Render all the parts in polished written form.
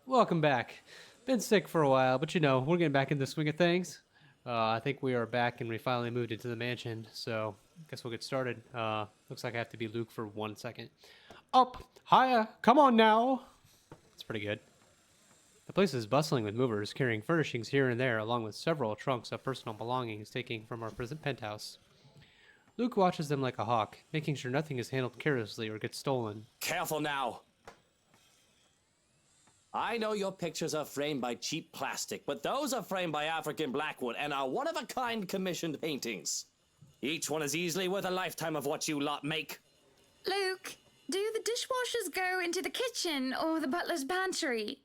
Welcome back. Been sick for a while, but we're getting back in the swing of things. I think we are back and we finally moved into the mansion, so I guess we'll get started. Looks like I have to be Luke for 1 second. Up, higher, come on now. That's pretty good. The place is bustling with movers carrying furnishings here and there, along with several trunks of personal belongings taken from our present penthouse. Luke watches them like a hawk, making sure nothing is handled carelessly or gets stolen. Careful now. I know your pictures are framed by cheap plastic, but those are framed by African Blackwood and are one-of-a-kind commissioned paintings. Each one is easily worth a lifetime of what you lot make. Luke, do the dishwashers go into the kitchen or the butler's pantry?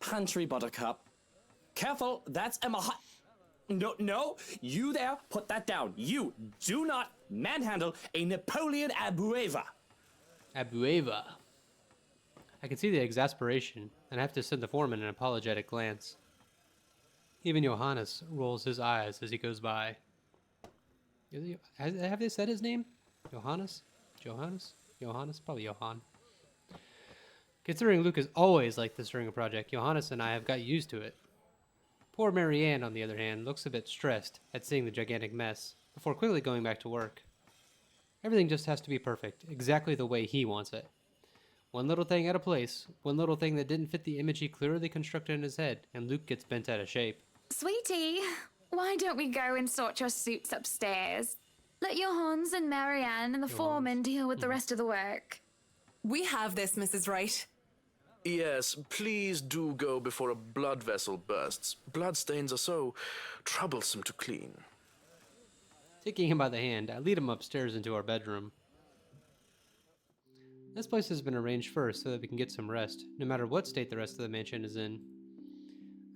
Pantry, Buttercup. Careful, that's Emma. No, you there, put that down. You do not manhandle a Napoleon Abueva. Abueva. I can see the exasperation, and I have to send the foreman an apologetic glance. Even Johannes rolls his eyes as he goes by. Have they said his name? Johannes? Johannes? Johannes? Probably Johann. Considering Luke is always like this during a project, Johannes and I have got used to it. Poor Marianne, on the other hand, looks a bit stressed at seeing the gigantic mess, before quickly going back to work. Everything just has to be perfect, exactly the way he wants it. One little thing out of place, one little thing that didn't fit the image he clearly constructed in his head, and Luke gets bent out of shape. Sweetie, why don't we go and sort your suits upstairs? Let Johannes and Marianne and the foreman deal with the rest of the work. We have this, Mrs. Wright. Yes, please do go before a blood vessel bursts. Bloodstains are so troublesome to clean. Taking him by the hand, I lead him upstairs into our bedroom. This place has been arranged first so that we can get some rest, no matter what state the rest of the mansion is in.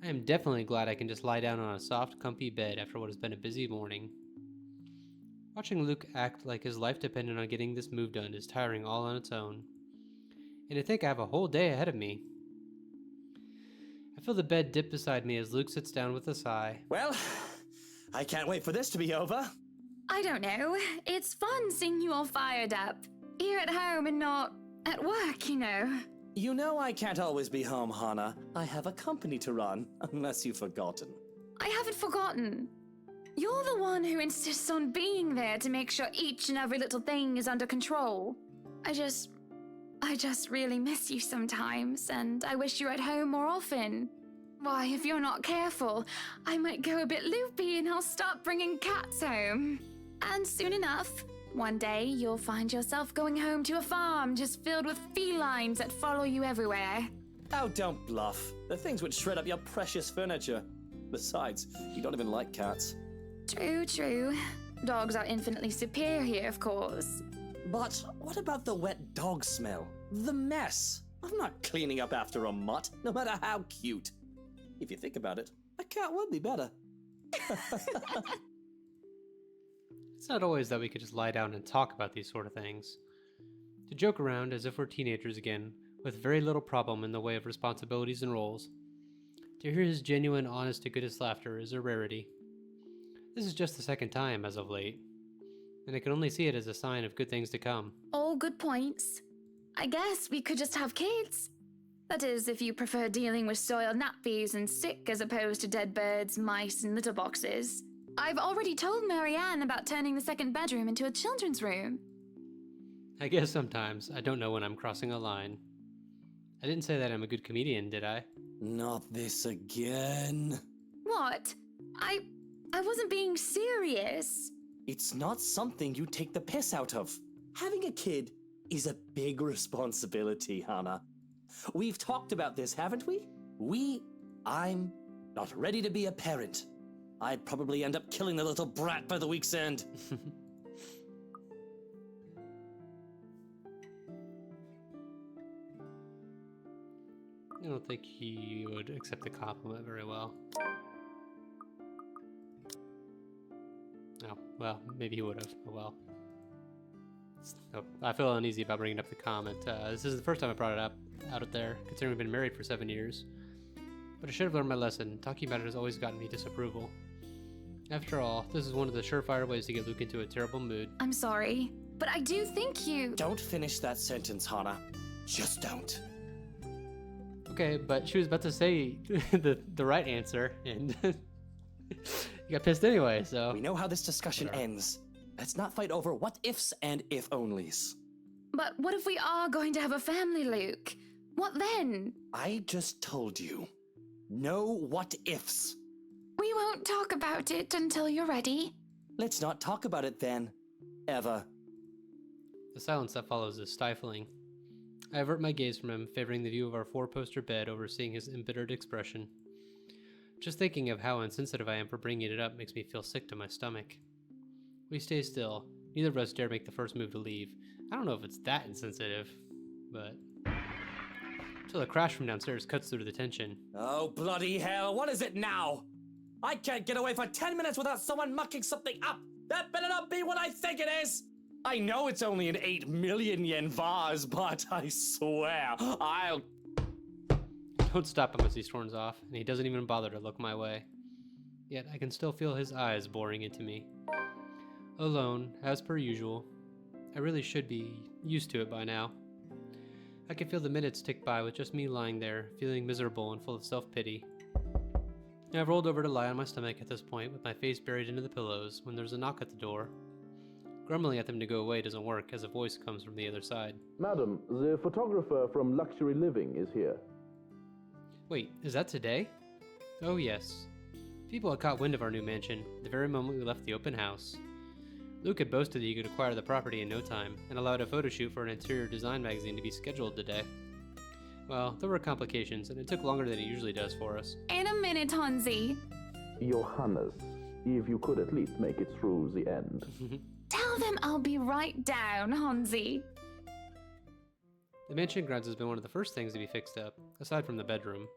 I am definitely glad I can just lie down on a soft, comfy bed after what has been a busy morning. Watching Luke act like his life depended on getting this move done is tiring all on its own. And to think I have a whole day ahead of me. I feel the bed dip beside me as Luke sits down with a sigh. Well, I can't wait for this to be over. I don't know. It's fun seeing you all fired up. Here at home and not at work, you know. You know I can't always be home, Hannah. I have a company to run, unless you've forgotten. I haven't forgotten. You're the one who insists on being there to make sure each and every little thing is under control. I just really miss you sometimes, and I wish you were at home more often. Why, if you're not careful, I might go a bit loopy and I'll start bringing cats home. And soon enough, one day you'll find yourself going home to a farm just filled with felines that follow you everywhere. Oh, don't bluff. The things would shred up your precious furniture. Besides, you don't even like cats. True. Dogs are infinitely superior, of course. But what about the wet dog smell? The mess? I'm not cleaning up after a mutt, no matter how cute. If you think about it, a cat would be better. It's not always that we could just lie down and talk about these sort of things. To joke around as if we're teenagers again, with very little problem in the way of responsibilities and roles. To hear his genuine, honest-to-goodness laughter is a rarity. This is just the second time as of late, and I can only see it as a sign of good things to come. All good points. I guess we could just have kids. That is, if you prefer dealing with soiled nappies and sick as opposed to dead birds, mice, and litter boxes. I've already told Marianne about turning the second bedroom into a children's room. I guess sometimes I don't know when I'm crossing a line. I didn't say that I'm a good comedian, did I? Not this again. What? I wasn't being serious. It's not something you take the piss out of. Having a kid is a big responsibility, Hannah. We've talked about this, haven't we? I'm not ready to be a parent. I'd probably end up killing the little brat by the week's end. I don't think he would accept the compliment very well. Oh, well, maybe he would have. Oh, well. Oh, I feel uneasy about bringing up the comment. This is the first time I brought it up out there, considering we've been married for 7 years. But I should have learned my lesson. Talking about it has always gotten me disapproval. After all, this is one of the surefire ways to get Luke into a terrible mood. I'm sorry, but I do think you... Don't finish that sentence, Hannah. Just don't. Okay, but she was about to say the right answer, and you got pissed anyway, so. We know how this discussion Whatever. ends. Let's not fight over what ifs and if onlys. But what if we are going to have a family, Luke? What then? I just told you. No what ifs. We won't talk about it until you're ready. Let's not talk about it then. Ever. The silence that follows is stifling. I avert my gaze from him, favoring the view of our four-poster bed, overseeing his embittered expression. Just thinking of how insensitive I am for bringing it up makes me feel sick to my stomach. We stay still. Neither of us dare make the first move to leave. I don't know if it's that insensitive, but... Till a crash from downstairs cuts through the tension. Oh, bloody hell, what is it now? I can't get away for 10 minutes without someone mucking something up. That better not be what I think it is. I know it's only an 8 million yen vase, but I swear, I'll... Don't stop him as he storms off, and he doesn't even bother to look my way. Yet I can still feel his eyes boring into me. Alone, as per usual. I really should be used to it by now. I can feel the minutes tick by with just me lying there, feeling miserable and full of self-pity. I've rolled over to lie on my stomach at this point, with my face buried into the pillows, when there's a knock at the door. Grumbling at them to go away doesn't work, as a voice comes from the other side. Madam, the photographer from Luxury Living is here. Wait, is that today? Oh yes. People had caught wind of our new mansion the very moment we left the open house. Luke had boasted that he could acquire the property in no time, and allowed a photo shoot for an interior design magazine to be scheduled today. Well, there were complications, and it took longer than it usually does for us. In a minute, Hansi. Johannes, if you could at least make it through the end. Tell them I'll be right down, Hansi. The mansion grounds has been one of the first things to be fixed up, aside from the bedroom.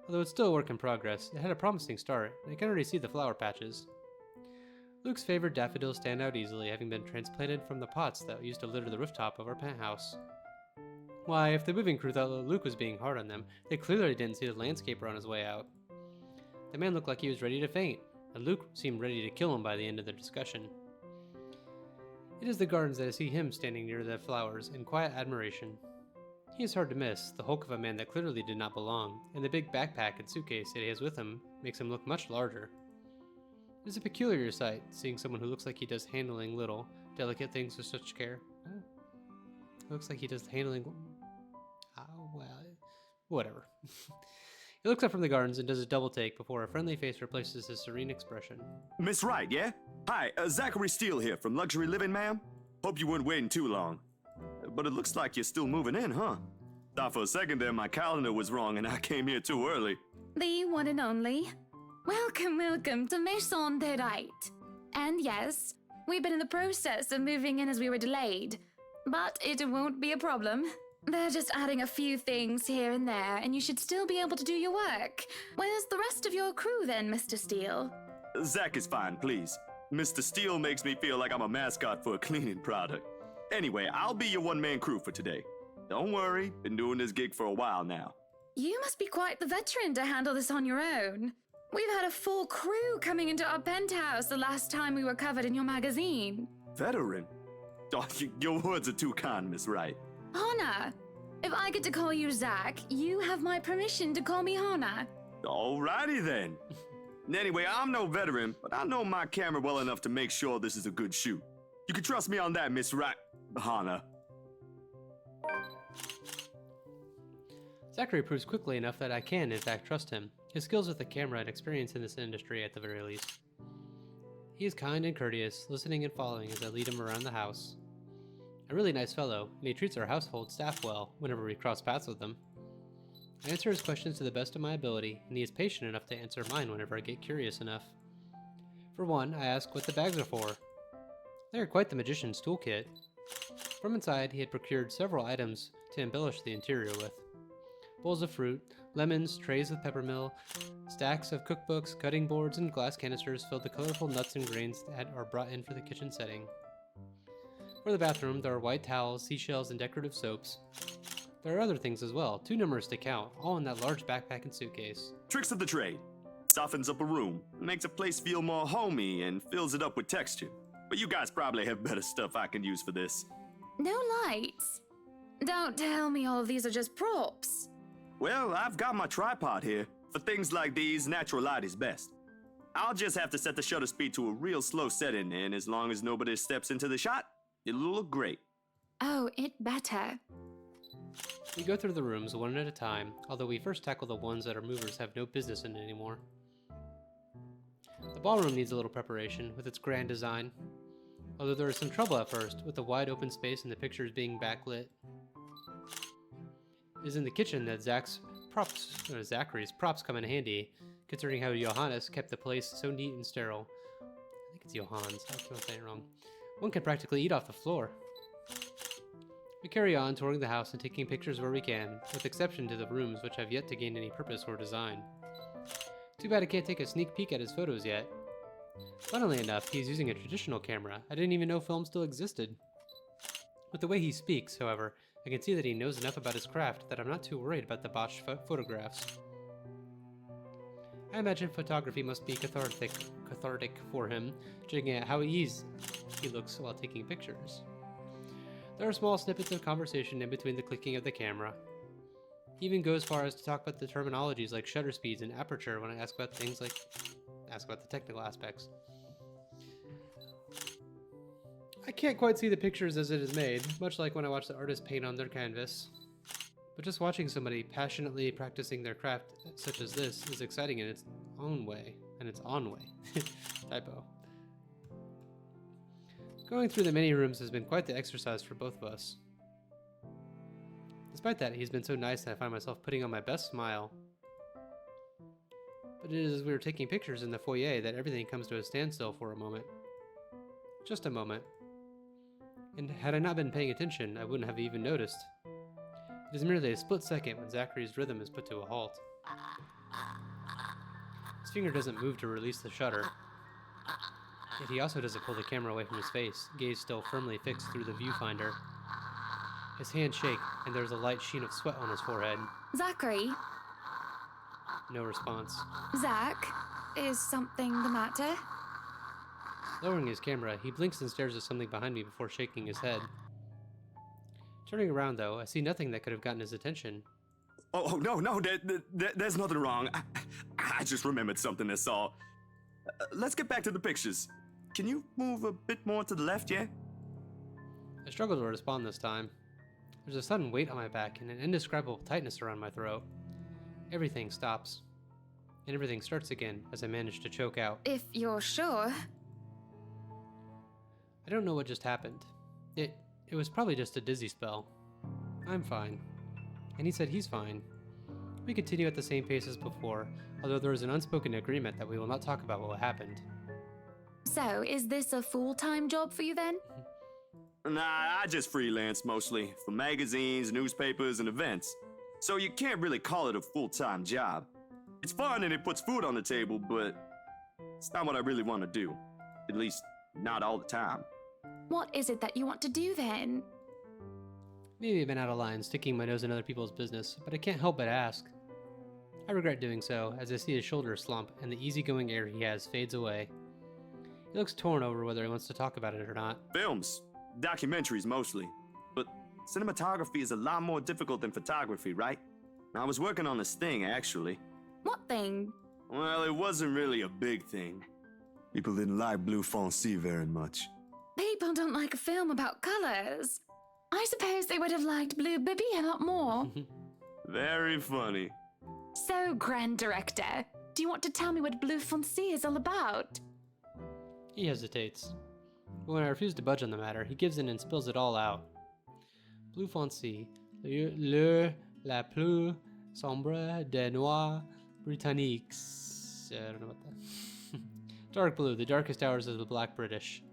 Although it's still a work in progress, it had a promising start, and I can already see the flower patches. Luke's favorite daffodils stand out easily, having been transplanted from the pots that used to litter the rooftop of our penthouse. Why, if the moving crew thought that Luke was being hard on them, they clearly didn't see the landscaper on his way out. The man looked like he was ready to faint, and Luke seemed ready to kill him by the end of their discussion. It is the gardens that I see him standing near the flowers in quiet admiration. He is hard to miss, the hulk of a man that clearly did not belong, and the big backpack and suitcase that he has with him makes him look much larger. It is a peculiar sight, seeing someone who looks like he does handling little, delicate things with such care. It looks like he does handling... Oh, well, whatever. He looks up from the gardens and does a double take before a friendly face replaces his serene expression. Miss Wright, yeah? Hi, Zachary Steele here from Luxury Living, ma'am. Hope you weren't waiting too long. But it looks like you're still moving in, huh? Thought for a second there my calendar was wrong and I came here too early. The one and only. Welcome, welcome to Maison de Right. And yes, we've been in the process of moving in as we were delayed. But it won't be a problem. They're just adding a few things here and there, and you should still be able to do your work. Where's the rest of your crew then, Mr. Steele? Zach is fine, please. Mr. Steele makes me feel like I'm a mascot for a cleaning product. Anyway, I'll be your one-man crew for today. Don't worry, been doing this gig for a while now. You must be quite the veteran to handle this on your own. We've had a full crew coming into our penthouse the last time we were covered in your magazine. Veteran? Oh, your words are too kind, Miss Wright. Hana, if I get to call you Zach, you have my permission to call me Hana. Alrighty then. Anyway, I'm no veteran, but I know my camera well enough to make sure this is a good shoot. You can trust me on that, Miss Wright. Hana. Zachary proves quickly enough that I can, in fact, trust him. His skills with the camera and experience in this industry at the very least. He is kind and courteous, listening and following as I lead him around the house. A really nice fellow, and he treats our household staff well whenever we cross paths with them. I answer his questions to the best of my ability, and he is patient enough to answer mine whenever I get curious enough. For one, I ask what the bags are for. They are quite the magician's toolkit. From inside, he had procured several items to embellish the interior with. Bowls of fruit, lemons, trays with peppermill, stacks of cookbooks, cutting boards, and glass canisters filled with colorful nuts and grains that are brought in for the kitchen setting. For the bathroom, there are white towels, seashells, and decorative soaps. There are other things as well, too numerous to count, all in that large backpack and suitcase. Tricks of the trade. Softens up a room, makes a place feel more homey, and fills it up with texture. But you guys probably have better stuff I can use for this. No lights. Don't tell me all of these are just props. Well, I've got my tripod here. For things like these, natural light is best. I'll just have to set the shutter speed to a real slow setting, and as long as nobody steps into the shot, it'll look great. Oh, it better. We go through the rooms one at a time, although we first tackle the ones that our movers have no business in anymore. The ballroom needs a little preparation, with its grand design. Although there is some trouble at first, with the wide open space and the pictures being backlit. It is in the kitchen that Zachary's props come in handy, considering how Johannes kept the place so neat and sterile. I think it's Johannes, I keep on saying it wrong. One can practically eat off the floor. We carry on touring the house and taking pictures where we can, with exception to the rooms which have yet to gain any purpose or design. Too bad I can't take a sneak peek at his photos yet. Funnily enough, he's using a traditional camera. I didn't even know film still existed. With the way he speaks, however, I can see that he knows enough about his craft that I'm not too worried about the botched photographs. I imagine photography must be cathartic for him, judging at how easy he looks while taking pictures. There are small snippets of conversation in between the clicking of the camera. He even goes far as to talk about the terminologies like shutter speeds and aperture when I ask about the technical aspects. I can't quite see the pictures as it is made, much like when I watch the artist paint on their canvas. But just watching somebody passionately practicing their craft such as this is exciting in its own way, and its on way. Typo. Going through the many rooms has been quite the exercise for both of us. Despite that, he's been so nice that I find myself putting on my best smile. But it is as we were taking pictures in the foyer that everything comes to a standstill for a moment. Just a moment. And had I not been paying attention, I wouldn't have even noticed. It is merely a split second when Zachary's rhythm is put to a halt. His finger doesn't move to release the shutter. Yet he also doesn't pull the camera away from his face, gaze still firmly fixed through the viewfinder. His hands shake, and there's a light sheen of sweat on his forehead. Zachary? No response. Zach? Is something the matter? Lowering his camera, he blinks and stares at something behind me before shaking his head. Turning around, though, I see nothing that could have gotten his attention. Oh, no, there's nothing wrong. I just remembered something, that's all. Let's get back to the pictures. Can you move a bit more to the left, yeah? I struggle to respond this time. There's a sudden weight on my back and an indescribable tightness around my throat. Everything stops. And everything starts again as I manage to choke out. If you're sure. I don't know what just happened. It was probably just a dizzy spell. I'm fine. And he said he's fine. We continue at the same pace as before, although there is an unspoken agreement that we will not talk about what happened. So, is this a full-time job for you then? Nah, I just freelance mostly, for magazines, newspapers, and events. So you can't really call it a full-time job. It's fun and it puts food on the table, but it's not what I really want to do. At least, not all the time. What is it that you want to do then? Maybe I've been out of line, sticking my nose in other people's business, but I can't help but ask. I regret doing so, as I see his shoulders slump and the easygoing air he has fades away. He looks torn over whether he wants to talk about it or not. Films. Documentaries mostly. But cinematography is a lot more difficult than photography, right? I was working on this thing, actually. What thing? Well, it wasn't really a big thing. People didn't like Blue Fonzie very much. People don't like a film about colors. I suppose they would have liked Blue Bibby a lot more. Very funny. So, Grand Director, do you want to tell me what Blue Fonzie is all about? He hesitates. But when I refuse to budge on the matter, he gives in and spills it all out. Blue Fonzie, la plus sombre des noirs britanniques. I don't know what that. Dark blue, the darkest hours of the black British.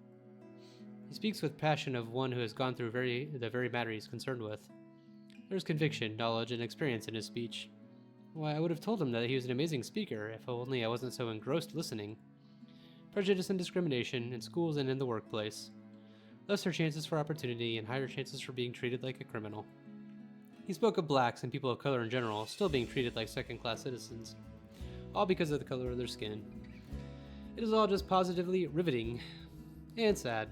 He speaks with passion of one who has gone through the very matter he's concerned with. There's conviction, knowledge, and experience in his speech. Why, I would have told him that he was an amazing speaker, if only I wasn't so engrossed listening. Prejudice and discrimination, in schools and in the workplace. Lesser chances for opportunity and higher chances for being treated like a criminal. He spoke of blacks and people of color in general still being treated like second-class citizens. All because of the color of their skin. It is all just positively riveting. And sad.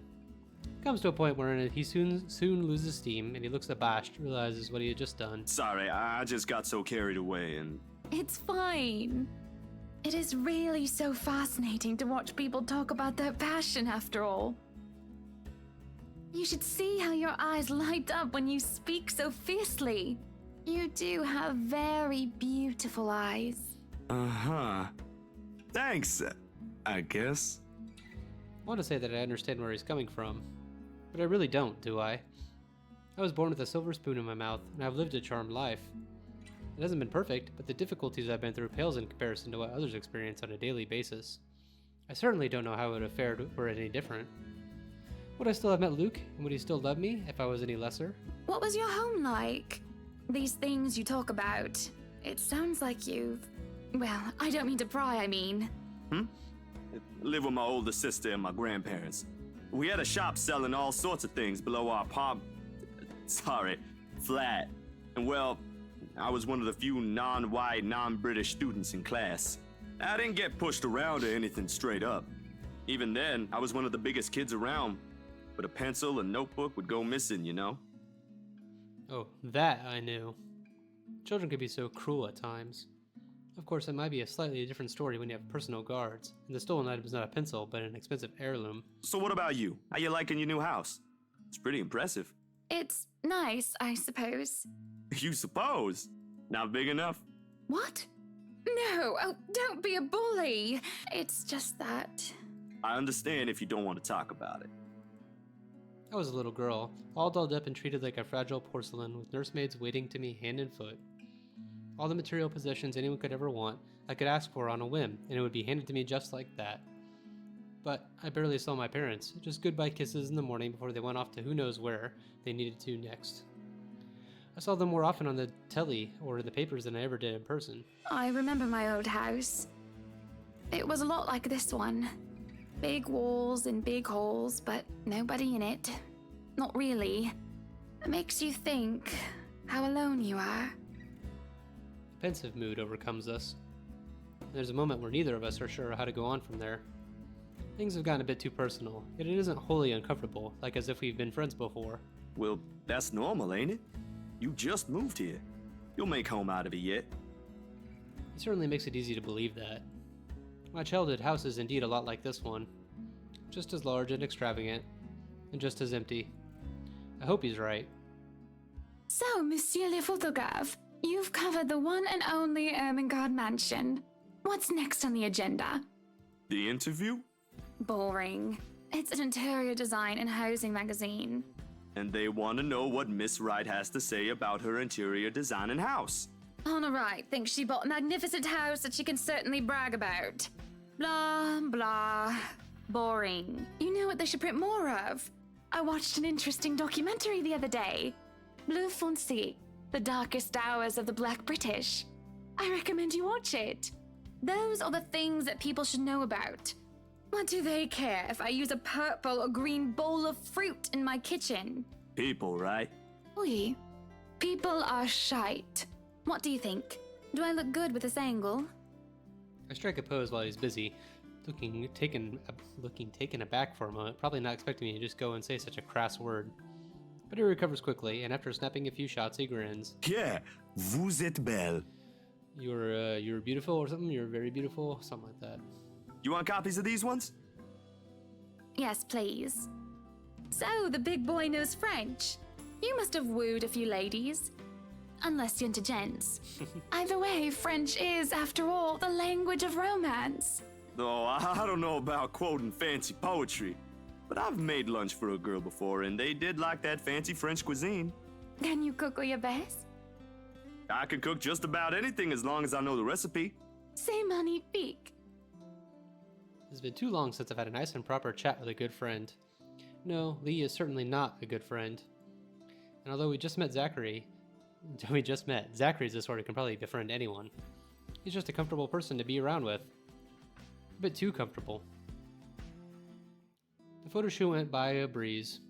Comes to a point wherein he soon loses steam and he looks abashed, realizes what he had just done. Sorry, I just got so carried away and. It's fine. It is really so fascinating to watch people talk about their passion after all. You should see how your eyes light up when you speak so fiercely. You do have very beautiful eyes. Uh-huh. Thanks, I guess. I want to say that I understand where he's coming from, but I really don't, do I? I was born with a silver spoon in my mouth, and I've lived a charmed life. It hasn't been perfect, but the difficulties I've been through pales in comparison to what others experience on a daily basis. I certainly don't know how it would have fared were it any different. Would I still have met Luke, and would he still love me if I was any lesser? What was your home like? These things you talk about. It sounds like you've... Well, I don't mean to pry, I mean. Live with my older sister and my grandparents. We had a shop selling all sorts of things below our flat. And well, I was one of the few non-white, non-British students in class. I didn't get pushed around or anything straight up. Even then, I was one of the biggest kids around, but a pencil and notebook would go missing, you know? Oh, that I knew. Children can be so cruel at times. Of course, it might be a slightly different story when you have personal guards, and the stolen item is not a pencil, but an expensive heirloom. So what about you? How you liking your new house? It's pretty impressive. It's nice, I suppose. You suppose? Not big enough? What? No, oh, don't be a bully. It's just that... I understand if you don't want to talk about it. I was a little girl, all dolled up and treated like a fragile porcelain, with nursemaids waiting to me hand and foot. All the material possessions anyone could ever want, I could ask for on a whim, and it would be handed to me just like that. But I barely saw my parents, just goodbye kisses in the morning before they went off to who knows where they needed to next. I saw them more often on the telly or in the papers than I ever did in person. I remember my old house. It was a lot like this one. Big walls and big halls, but nobody in it. Not really. It makes you think how alone you are. A pensive mood overcomes us. There's a moment where neither of us are sure how to go on from there. Things have gotten a bit too personal, yet it isn't wholly uncomfortable, like as if we've been friends before. Well, that's normal, ain't it? You just moved here. You'll make home out of it yet. He certainly makes it easy to believe that. My childhood house is indeed a lot like this one. Just as large and extravagant, and just as empty. I hope he's right. So, Monsieur le Photographe, you've covered the one and only Ermengarde mansion. What's next on the agenda? The interview? Boring. It's an interior design and housing magazine. And they want to know what Miss Wright has to say about her interior design and house. Honor Wright thinks she bought a magnificent house that she can certainly brag about. Blah, blah. Boring. You know what they should print more of? I watched an interesting documentary the other day. Bleu Foncé, The Darkest Hours of the Black British. I recommend you watch it. Those are the things that people should know about. What do they care if I use a purple or green bowl of fruit in my kitchen? People, right? Oui. People are shite. What do you think? Do I look good with this angle? I strike a pose while he's busy, looking taken aback for a moment, probably not expecting me to just go and say such a crass word. But he recovers quickly, and after snapping a few shots, he grins. Yeah, vous êtes belle. You're beautiful or something? You're very beautiful? Something like that. You want copies of these ones? Yes, please. So, the big boy knows French. You must have wooed a few ladies. Unless you're into gents. Either way, French is, after all, the language of romance. Oh, I don't know about quoting fancy poetry, but I've made lunch for a girl before, and they did like that fancy French cuisine. Can you cook your best? I can cook just about anything as long as I know the recipe. C'est magnifique. It's been too long since I've had a nice and proper chat with a good friend. No, Lee is certainly not a good friend. And although we just met, Zachary's the sort who can probably befriend anyone. He's just a comfortable person to be around with. A bit too comfortable. The photo shoot went by a breeze,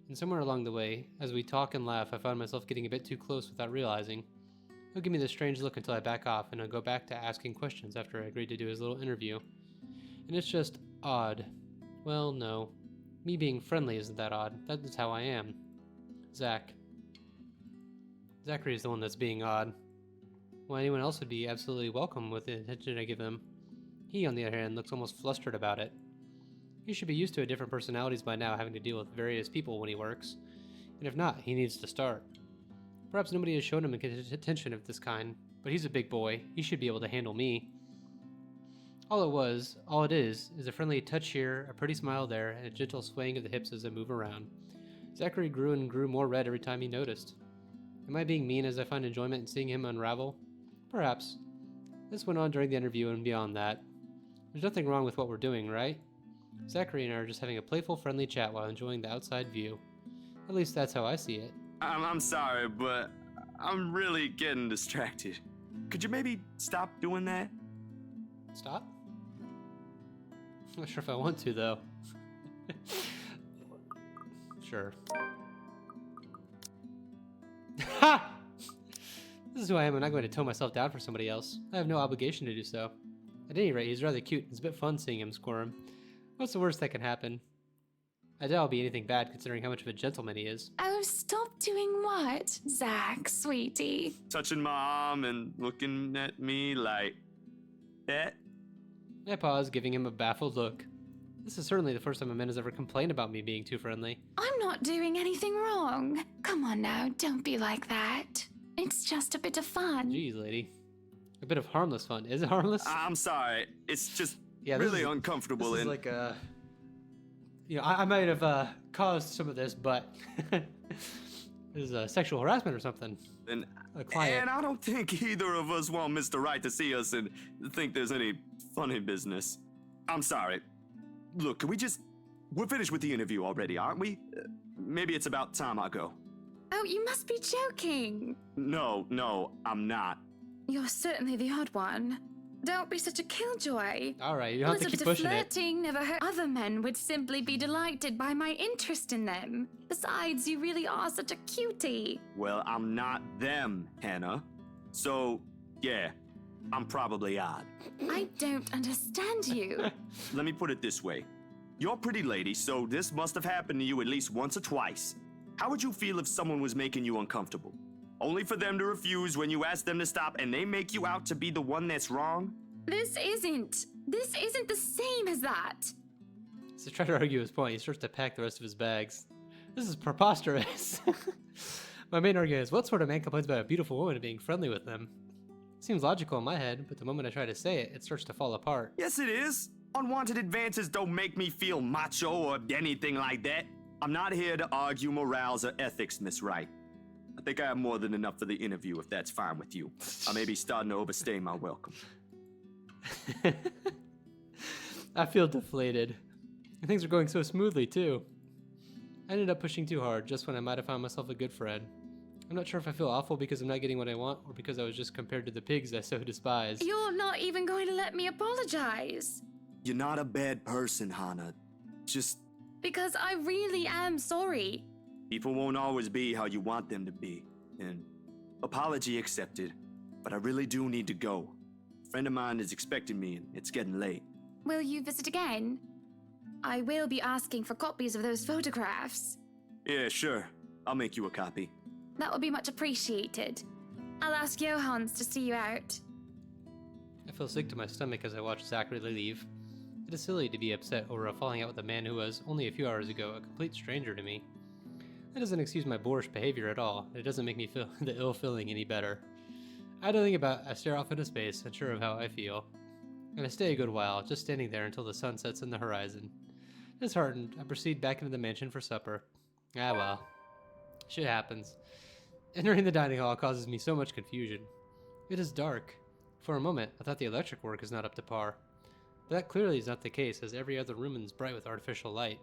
and somewhere along the way, as we talk and laugh, I found myself getting a bit too close without realizing. He'll give me this strange look until I back off, and I'll go back to asking questions after I agreed to do his little interview. And it's just odd. Well, no. Me being friendly isn't that odd. That's how I am. Zachary is the one that's being odd. Well, anyone else would be absolutely welcome with the attention I give him. He, on the other hand, looks almost flustered about it. He should be used to different personalities by now, having to deal with various people when he works. And if not, he needs to start. Perhaps nobody has shown him attention of this kind, but he's a big boy. He should be able to handle me. All it is a friendly touch here, a pretty smile there, and a gentle swaying of the hips as I move around. Zachary grew and grew more red every time he noticed. Am I being mean as I find enjoyment in seeing him unravel? Perhaps. This went on during the interview and beyond that. There's nothing wrong with what we're doing, right? Zachary and I are just having a playful, friendly chat while enjoying the outside view. At least that's how I see it. I'm sorry, but I'm really getting distracted. Could you maybe stop doing that? Stop? I'm not sure if I want to, though. Sure. Ha! This is who I am. I'm not going to tone myself down for somebody else. I have no obligation to do so. At any rate, he's rather cute. It's a bit fun seeing him squirm. What's the worst that can happen? I doubt it'll be anything bad considering how much of a gentleman he is. Oh, stop doing what, Zach, sweetie? Touching my arm and looking at me like that? I pause, giving him a baffled look. This is certainly the first time a man has ever complained about me being too friendly. I'm not doing anything wrong. Come on now, don't be like that. It's just a bit of fun. Jeez, lady. A bit of harmless fun. Is it harmless? I'm sorry. It's just Yeah, really uncomfortable. This is like a... You know, I might have caused some of this, but... This is sexual harassment or something. And A client. I don't think either of us want Mr. Right to see us and think there's any funny business. I'm sorry. Look, can we just... We're finished with the interview already, aren't we? Maybe it's about time I go. Oh, you must be joking. No, I'm not. You're certainly the odd one. Don't be such a killjoy. All right, you A don't have to little keep bit of pushing it. flirting never hurt. Other men would simply be delighted by my interest in them. Besides, you really are such a cutie. Well, I'm not them, Hannah. So, yeah, I'm probably odd. I don't understand you. Let me put it this way. You're a pretty lady, so this must have happened to you at least once or twice. How would you feel if someone was making you uncomfortable? Only for them to refuse when you ask them to stop and they make you out to be the one that's wrong? This isn't the same as that. So try to argue his point. He starts to pack the rest of his bags. This is preposterous. My main argument is, what sort of man complains about a beautiful woman being friendly with them? Seems logical in my head, but the moment I try to say it, it starts to fall apart. Yes, it is. Unwanted advances don't make me feel macho or anything like that. I'm not here to argue morals or ethics, Miss Wright. I think I have more than enough for the interview, if that's fine with you. I may be starting to overstay my welcome. I feel deflated. And things are going so smoothly, too. I ended up pushing too hard just when I might have found myself a good friend. I'm not sure if I feel awful because I'm not getting what I want or because I was just compared to the pigs I so despise. You're not even going to let me apologize. You're not a bad person, Hannah. Just Because I really am sorry. people won't always be how you want them to be. And apology accepted. But I really do need to go. A friend of mine is expecting me and it's getting late. Will you visit again? I will be asking for copies of those photographs. Yeah, sure. I'll make you a copy. That would be much appreciated. I'll ask Johannes to see you out. I feel sick to my stomach as I watch Zachary leave. It is silly to be upset over a falling out with a man who was, only a few hours ago, a complete stranger to me. That doesn't excuse my boorish behavior at all. It doesn't make me feel the ill feeling any better. I don't think about it. I stare off into space, unsure of how I feel. And I stay a good while, just standing there until the sun sets in the horizon. Disheartened, I proceed back into the mansion for supper. Ah well. Shit happens. Entering the dining hall causes me so much confusion. It is dark. For a moment, I thought the electric work is not up to par. But that clearly is not the case, as every other room is bright with artificial light.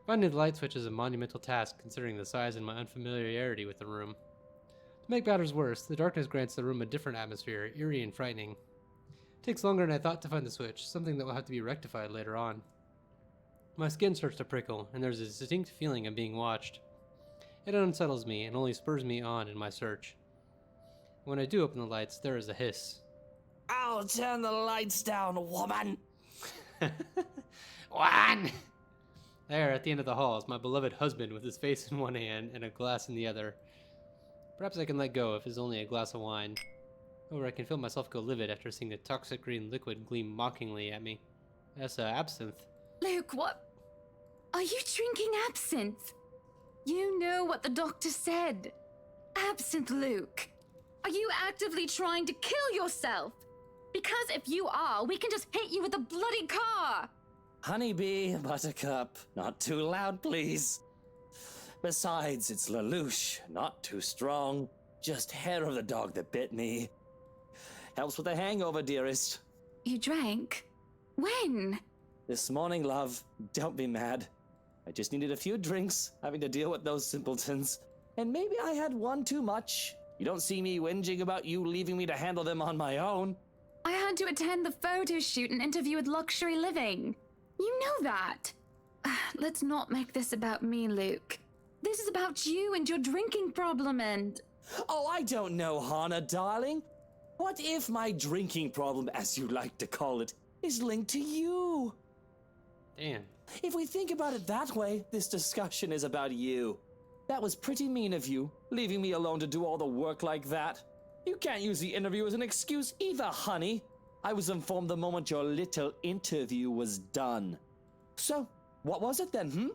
Finding the light switch is a monumental task, considering the size and my unfamiliarity with the room. To make matters worse, the darkness grants the room a different atmosphere, eerie and frightening. It takes longer than I thought to find the switch, something that will have to be rectified later on. My skin starts to prickle, and there's a distinct feeling of being watched. It unsettles me and only spurs me on in my search. When I do open the lights, there is a hiss. I'll turn the lights down, woman. One! There, at the end of the hall, is my beloved husband with his face in one hand and a glass in the other. Perhaps I can let go if it's only a glass of wine. Or I can feel myself go livid after seeing the toxic green liquid gleam mockingly at me. That's absinthe. Luke, what? Are you drinking absinthe? You know what the doctor said. Absinthe, Luke. Are you actively trying to kill yourself? Because if you are, we can just hit you with a bloody car. Honeybee, Buttercup, not too loud, please. Besides, it's Lelouch, not too strong. Just hair of the dog that bit me. Helps with the hangover, dearest. You drank? When? This morning, love. Don't be mad. I just needed a few drinks, having to deal with those simpletons. And maybe I had one too much. You don't see me whinging about you leaving me to handle them on my own. I had to attend the photo shoot and interview with Luxury Living. You know that. Let's not make this about me, Luke. This is about you and your drinking problem and... Oh, I don't know, Hannah, darling. What if my drinking problem, as you like to call it, is linked to you? Damn. If we think about it that way, this discussion is about you. That was pretty mean of you, leaving me alone to do all the work like that. You can't use the interview as an excuse either, honey. I was informed the moment your little interview was done. So, what was it then,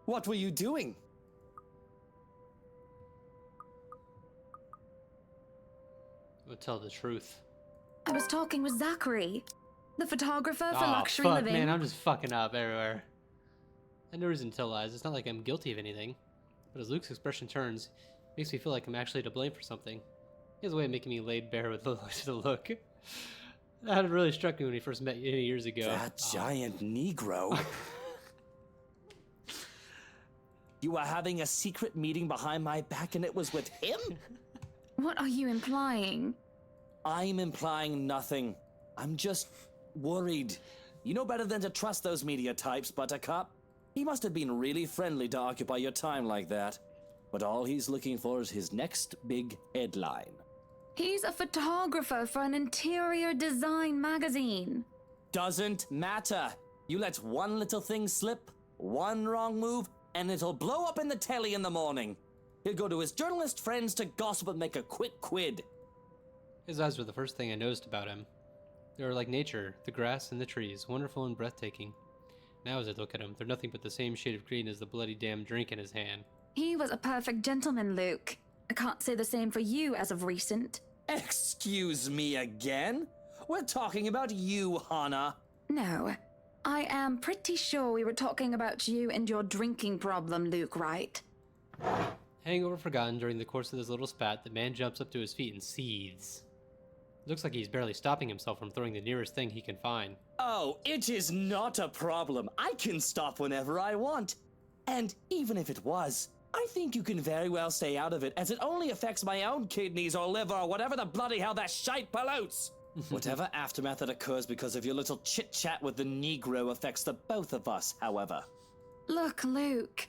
What were you doing? We'll tell the truth. I was talking with Zachary, the photographer for Aw, Luxury fuck, Living. man, I'm just fucking up everywhere. I have no reason to tell lies. It's not like I'm guilty of anything. But as Luke's expression turns, it makes me feel like I'm actually to blame for something. He has a way of making me laid bare with the look. That had really struck me when we first met 80 years ago. That giant Negro. You were having a secret meeting behind my back and it was with him? What are you implying? I'm implying nothing. I'm just worried. You know better than to trust those media types, Buttercup. He must have been really friendly to occupy your time like that. But all he's looking for is his next big headline. He's a photographer for an interior design magazine. Doesn't matter. You let one little thing slip, one wrong move, and it'll blow up in the telly in the morning. He'll go to his journalist friends to gossip and make a quick quid. His eyes were the first thing I noticed about him. They were like nature, the grass and the trees, wonderful and breathtaking. Now as I look at him, they're nothing but the same shade of green as the bloody damn drink in his hand. He was a perfect gentleman, Luke. I can't say the same for you as of recent. Excuse me again? We're talking about you, Hannah. No. I am pretty sure we were talking about you and your drinking problem, Luke, right? Hangover forgotten during the course of this little spat, the man jumps up to his feet and seethes. Looks like he's barely stopping himself from throwing the nearest thing he can find. Oh, it is not a problem. I can stop whenever I want. And even if it was, I think you can very well stay out of it, as it only affects my own kidneys or liver or whatever the bloody hell that shite pollutes. Whatever aftermath that occurs because of your little chit-chat with the Negro affects the both of us, however. Look, Luke.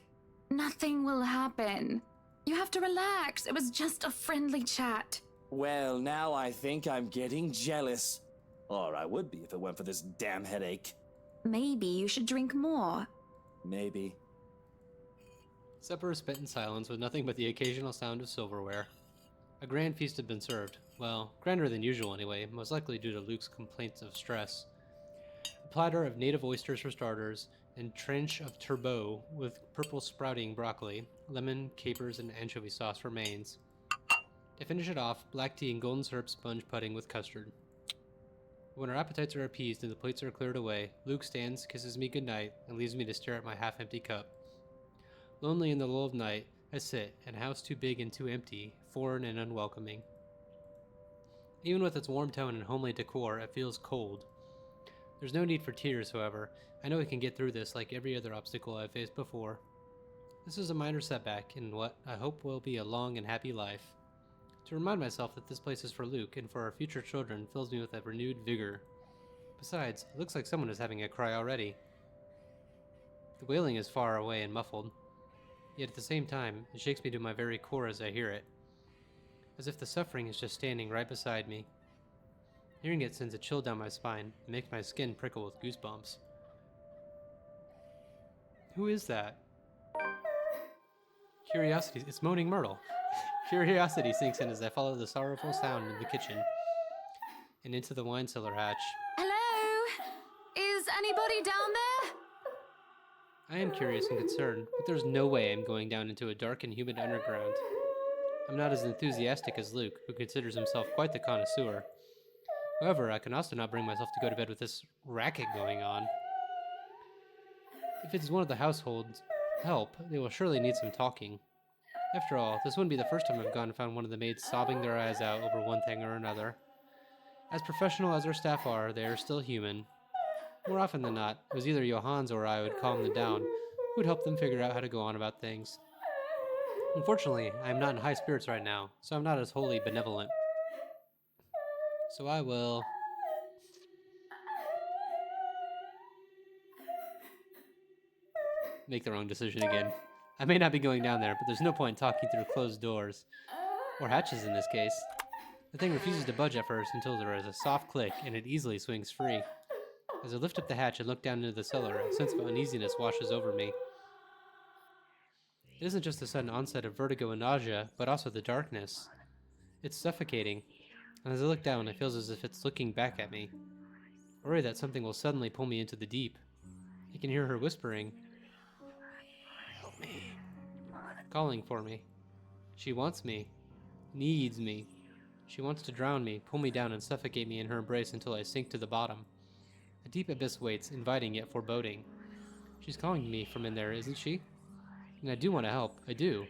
Nothing will happen. You have to relax. It was just a friendly chat. Well, now I think I'm getting jealous. Or I would be if it weren't for this damn headache. Maybe you should drink more. Maybe. Supper was spent in silence with nothing but the occasional sound of silverware. A grand feast had been served. Well, grander than usual anyway, most likely due to Luke's complaints of stress. A platter of native oysters for starters, and trench of turbot with purple sprouting broccoli, lemon, capers, and anchovy sauce for mains. To finish it off, black tea and golden syrup sponge pudding with custard. When our appetites are appeased and the plates are cleared away, Luke stands, kisses me goodnight, and leaves me to stare at my half-empty cup. Lonely in the lull of night, I sit, in a house too big and too empty, foreign and unwelcoming. Even with its warm tone and homely decor, it feels cold. There's no need for tears, however. I know I can get through this like every other obstacle I've faced before. This is a minor setback in what I hope will be a long and happy life. To remind myself that this place is for Luke and for our future children fills me with a renewed vigor. Besides, it looks like someone is having a cry already. The wailing is far away and muffled. Yet at the same time, it shakes me to my very core as I hear it. As if the suffering is just standing right beside me. Hearing it sends a chill down my spine and makes my skin prickle with goosebumps. Who is that? Curiosity. It's Moaning Myrtle. Curiosity sinks in as I follow the sorrowful sound in the kitchen and into the wine cellar hatch. Hello? Is anybody down there? I am curious and concerned, but there's no way I'm going down into a dark and humid underground. I'm not as enthusiastic as Luke, who considers himself quite the connoisseur. However, I can also not bring myself to go to bed with this racket going on. If it is one of the household's help, they will surely need some talking. After all, this wouldn't be the first time I've gone and found one of the maids sobbing their eyes out over one thing or another. As professional as our staff are, they are still human. More often than not, it was either Johannes or I who would calm them down, who would help them figure out how to go on about things. Unfortunately, I am not in high spirits right now, so I'm not as wholly benevolent. So I will... make the wrong decision again. I may not be going down there, but there's no point in talking through closed doors. Or hatches in this case. The thing refuses to budge at first until there is a soft click and it easily swings free. As I lift up the hatch and look down into the cellar, a sense of uneasiness washes over me. It isn't just the sudden onset of vertigo and nausea, but also the darkness. It's suffocating, and as I look down, it feels as if it's looking back at me. Worried that something will suddenly pull me into the deep. I can hear her whispering, "Help me," calling for me. She wants me, needs me. She wants to drown me, pull me down, and suffocate me in her embrace until I sink to the bottom. A deep abyss waits, inviting yet foreboding. She's calling to me from in there, isn't she? And I do want to help, I do.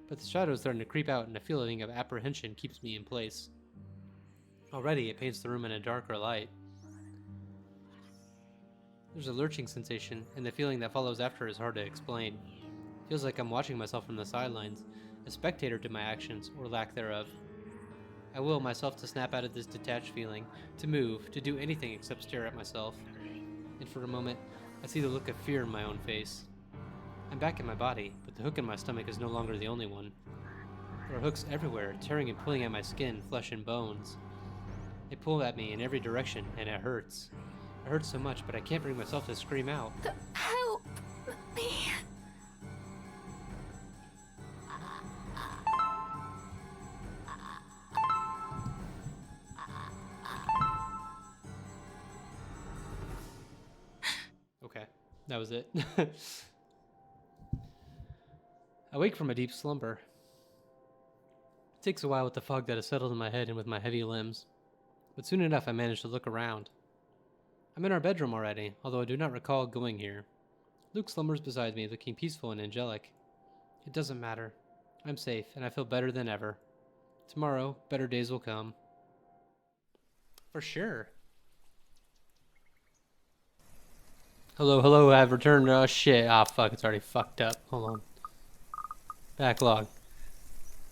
But the shadows starting to creep out and a feeling of apprehension keeps me in place. Already, it paints the room in a darker light. There's a lurching sensation, and the feeling that follows after is hard to explain. Feels like I'm watching myself from the sidelines, a spectator to my actions, or lack thereof. I will myself to snap out of this detached feeling, to move, to do anything except stare at myself. And for a moment, I see the look of fear in my own face. I'm back in my body, but the hook in my stomach is no longer the only one. There are hooks everywhere, tearing and pulling at my skin, flesh, and bones. They pull at me in every direction, and it hurts. It hurts so much, but I can't bring myself to scream out. Help me. Okay, that was it. I wake from a deep slumber. It takes a while with the fog that has settled in my head and with my heavy limbs, but soon enough I manage to look around. I'm in our bedroom already, although I do not recall going here. Luke slumbers beside me, looking peaceful and angelic. It doesn't matter. I'm safe, and I feel better than ever. Tomorrow, better days will come. For sure. Hello, I've returned. Oh shit. Ah, fuck, it's already fucked up. Hold on. Backlog.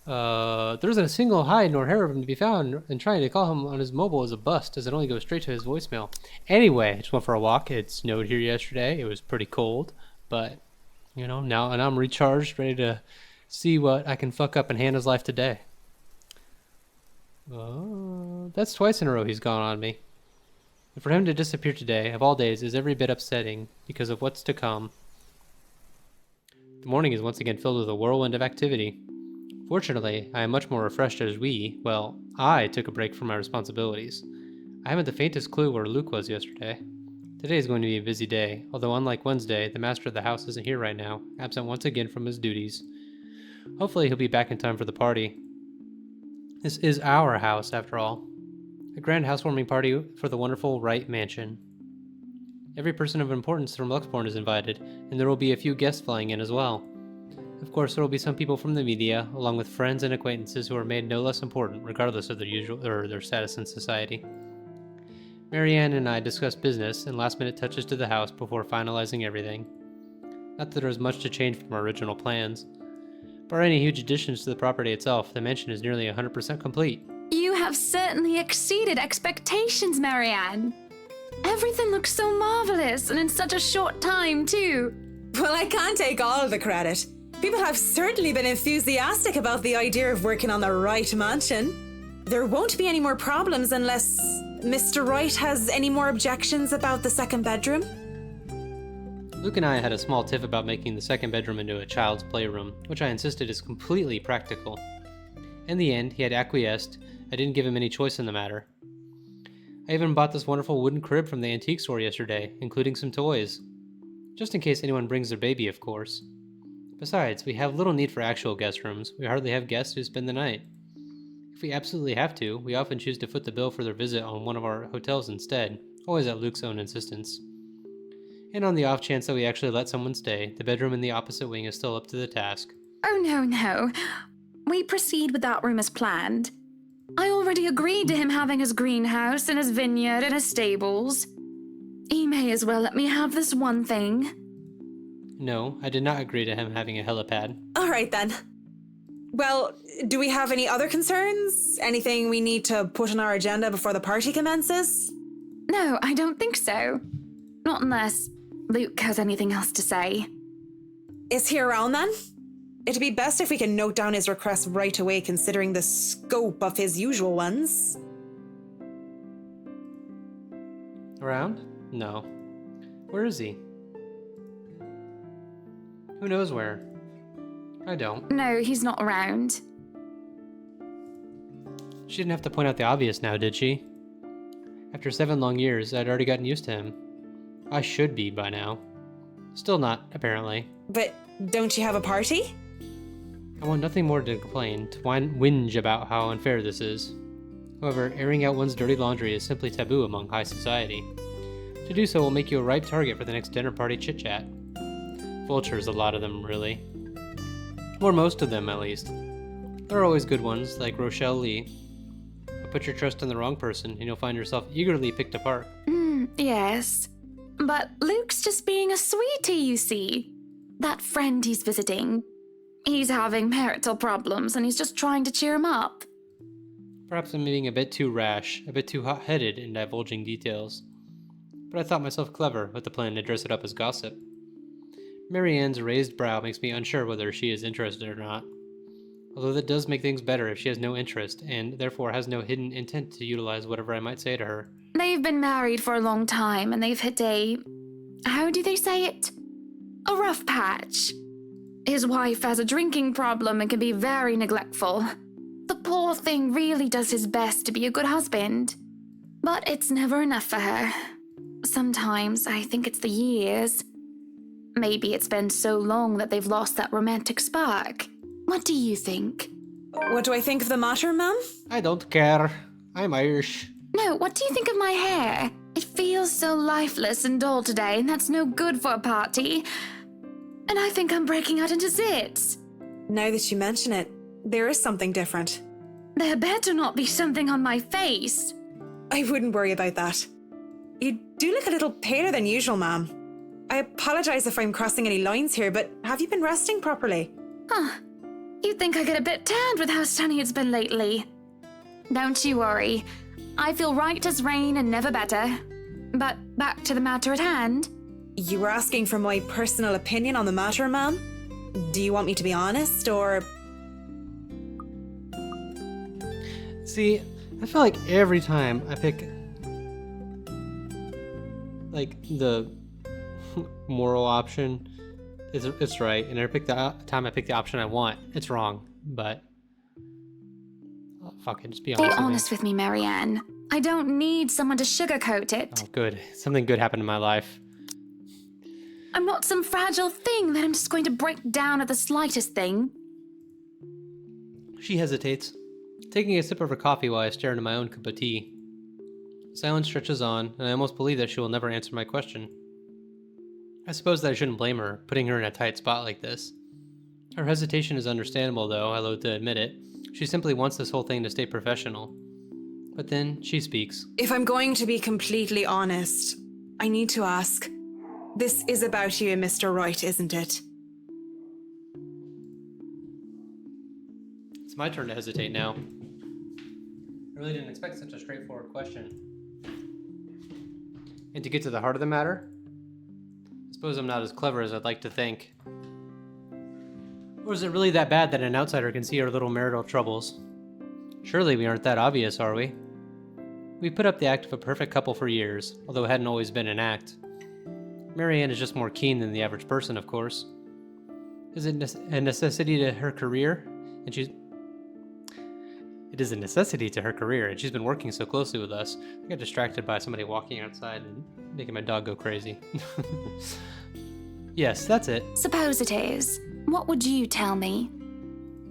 There isn't a single hide nor hair of him to be found, and trying to call him on his mobile is a bust, as it only goes straight to his voicemail. Anyway, I just went for a walk. It snowed here yesterday. It was pretty cold, but, you know, now I'm recharged, ready to see what I can fuck up in Hannah's life today. That's twice in a row he's gone on me. And for him to disappear today, of all days, is every bit upsetting because of what's to come. The morning is once again filled with a whirlwind of activity. Fortunately, I am much more refreshed as I took a break from my responsibilities. I haven't the faintest clue where Luke was yesterday. Today is going to be a busy day, although unlike Wednesday, the master of the house isn't here right now, absent once again from his duties. Hopefully he'll be back in time for the party. This is our house, after all. A grand housewarming party for the wonderful Wright mansion. Every person of importance from Luxborn is invited, and there will be a few guests flying in as well. Of course, there will be some people from the media, along with friends and acquaintances who are made no less important, regardless of their status in society. Marianne and I discussed business and last-minute touches to the house before finalizing everything. Not that there was much to change from our original plans. Bar any huge additions to the property itself, the mansion is nearly 100% complete. You have certainly exceeded expectations, Marianne. Everything looks so marvelous, and in such a short time, too. Well, I can't take all of the credit. People have certainly been enthusiastic about the idea of working on the Wright mansion. There won't be any more problems unless Mr. Wright has any more objections about the second bedroom. Luke and I had a small tiff about making the second bedroom into a child's playroom, which I insisted is completely practical. In the end, he had acquiesced. I didn't give him any choice in the matter. I even bought this wonderful wooden crib from the antique store yesterday, including some toys. Just in case anyone brings their baby, of course. Besides, we have little need for actual guest rooms. We hardly have guests who spend the night. If we absolutely have to, we often choose to foot the bill for their visit on one of our hotels instead, always at Luke's own insistence. And on the off chance that we actually let someone stay, the bedroom in the opposite wing is still up to the task. Oh, no. We proceed with that room as planned. I already agreed to him having his greenhouse and his vineyard and his stables. He may as well let me have this one thing. No, I did not agree to him having a helipad. All right then. Well, do we have any other concerns? Anything we need to put on our agenda before the party commences? No, I don't think so. Not unless Luke has anything else to say. Is he around then? It'd be best if we can note down his requests right away, considering the scope of his usual ones. Around? No. Where is he? Who knows where? I don't. No, he's not around. She didn't have to point out the obvious now, did she? After 7 long years, I'd already gotten used to him. I should be by now. Still not, apparently. But don't you have a party? I want nothing more to complain, to whinge about how unfair this is. However, airing out one's dirty laundry is simply taboo among high society. To do so will make you a ripe target for the next dinner party chit-chat. Vultures, a lot of them, really. Or most of them, at least. There are always good ones, like Rochelle Lee. But put your trust in the wrong person, and you'll find yourself eagerly picked apart. Yes. But Luke's just being a sweetie, you see. That friend he's visiting, he's having marital problems, and he's just trying to cheer him up. Perhaps I'm being a bit too rash, a bit too hot-headed in divulging details. But I thought myself clever with the plan to dress it up as gossip. Marianne's raised brow makes me unsure whether she is interested or not. Although that does make things better if she has no interest, and therefore has no hidden intent to utilize whatever I might say to her. They've been married for a long time, and they've hit a... how do they say it? A rough patch. His wife has a drinking problem and can be very neglectful. The poor thing really does his best to be a good husband. But it's never enough for her. Sometimes I think it's the years. Maybe it's been so long that they've lost that romantic spark. What do you think? What do I think of the matter, ma'am? I don't care. I'm Irish. No, what do you think of my hair? It feels so lifeless and dull today, and that's no good for a party. And I think I'm breaking out into zits. Now that you mention it, there is something different. There better not be something on my face. I wouldn't worry about that. You do look a little paler than usual, ma'am. I apologize if I'm crossing any lines here, but have you been resting properly? Huh. You'd think I get a bit tanned with how sunny it's been lately. Don't you worry. I feel right as rain and never better. But back to the matter at hand. You were asking for my personal opinion on the matter, ma'am? Do you want me to be honest, or... See, I feel like every time I pick, like, the moral option, it's right, and every time I pick the option I want, it's wrong, but... oh, fuck it, just be honest. Be honest with me, Marianne. I don't need someone to sugarcoat it. Oh, good. Something good happened in my life. I'm not some fragile thing that I'm just going to break down at the slightest thing. She hesitates, taking a sip of her coffee while I stare into my own cup of tea. Silence stretches on, and I almost believe that she will never answer my question. I suppose that I shouldn't blame her, putting her in a tight spot like this. Her hesitation is understandable, though, I loathe to admit it. She simply wants this whole thing to stay professional. But then, she speaks. If I'm going to be completely honest, I need to ask. This is about you and Mr. Wright, isn't it? It's my turn to hesitate now. I really didn't expect such a straightforward question. And to get to the heart of the matter, I suppose I'm not as clever as I'd like to think. Or is it really that bad that an outsider can see our little marital troubles? Surely we aren't that obvious, are we? We put up the act of a perfect couple for years, although it hadn't always been an act. Marianne is just more keen than the average person, of course. Is it a necessity to her career? It is a necessity to her career, and she's been working so closely with us. I got distracted by somebody walking outside and making my dog go crazy. Yes, that's it. Suppose it is. What would you tell me?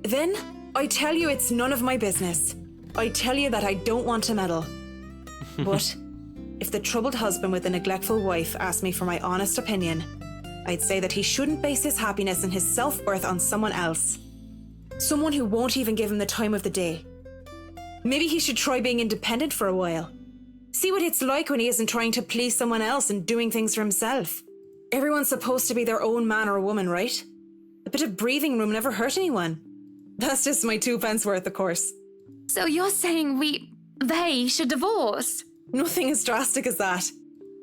Then I tell you it's none of my business. I tell you that I don't want to meddle. But if the troubled husband with a neglectful wife asked me for my honest opinion, I'd say that he shouldn't base his happiness and his self-worth on someone else. Someone who won't even give him the time of the day. Maybe he should try being independent for a while. See what it's like when he isn't trying to please someone else and doing things for himself. Everyone's supposed to be their own man or woman, right? A bit of breathing room never hurt anyone. That's just my 2 pence worth, of course. So you're saying they should divorce? Nothing as drastic as that.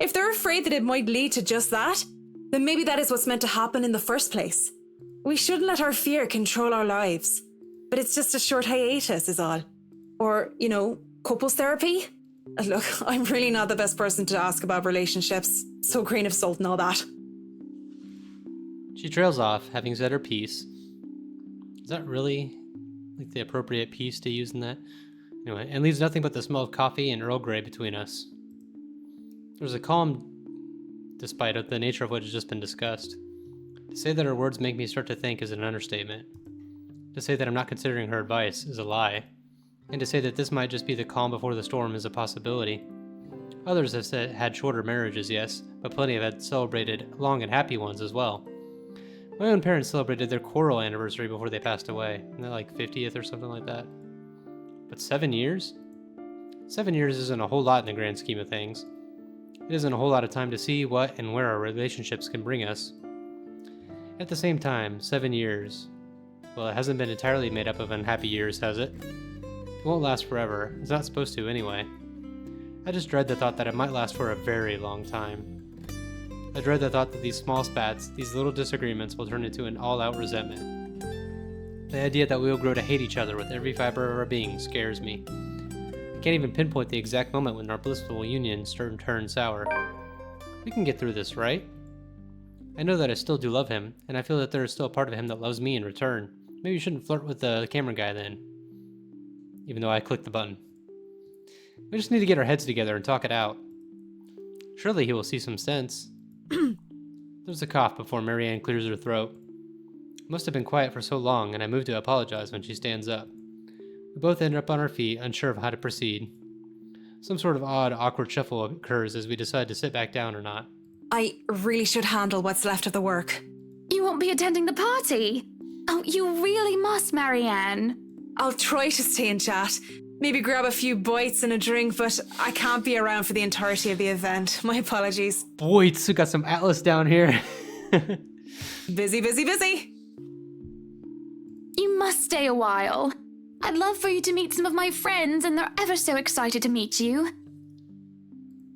If they're afraid that it might lead to just that, then maybe that is what's meant to happen in the first place. We shouldn't let our fear control our lives. But it's just a short hiatus is all. Or, couples therapy? Look, I'm really not the best person to ask about relationships, so grain of salt and all that. She trails off, having said her piece. Is that really the appropriate piece to use in that? Anyway, and leaves nothing but the smell of coffee and Earl Grey between us. There's a calm despite the nature of what has just been discussed. To say that her words make me start to think is an understatement. To say that I'm not considering her advice is a lie. And to say that this might just be the calm before the storm is a possibility. Others have had shorter marriages, yes, but plenty have had celebrated long and happy ones as well. My own parents celebrated their quarrel anniversary before they passed away. Isn't that 50th or something like that? But 7 years? 7 years isn't a whole lot in the grand scheme of things. It isn't a whole lot of time to see what and where our relationships can bring us. At the same time, 7 years. Well, it hasn't been entirely made up of unhappy years, has it? It won't last forever. It's not supposed to, anyway. I just dread the thought that it might last for a very long time. I dread the thought that these small spats, these little disagreements, will turn into an all-out resentment. The idea that we will grow to hate each other with every fiber of our being scares me. I can't even pinpoint the exact moment when our blissful union turned sour. We can get through this, right? I know that I still do love him, and I feel that there is still a part of him that loves me in return. Maybe you shouldn't flirt with the camera guy then. Even though I clicked the button. We just need to get our heads together and talk it out. Surely he will see some sense. There's a cough before Marianne clears her throat. It must have been quiet for so long, and I move to apologize when she stands up. We both end up on our feet, unsure of how to proceed. Some sort of odd, awkward shuffle occurs as we decide to sit back down or not. I really should handle what's left of the work. You won't be attending the party? Oh, you really must, Marianne. I'll try to stay and chat. Maybe grab a few bites and a drink, but I can't be around for the entirety of the event. My apologies. Boys, we got some Atlas down here. Busy, busy, busy. You must stay a while. I'd love for you to meet some of my friends, and they're ever so excited to meet you.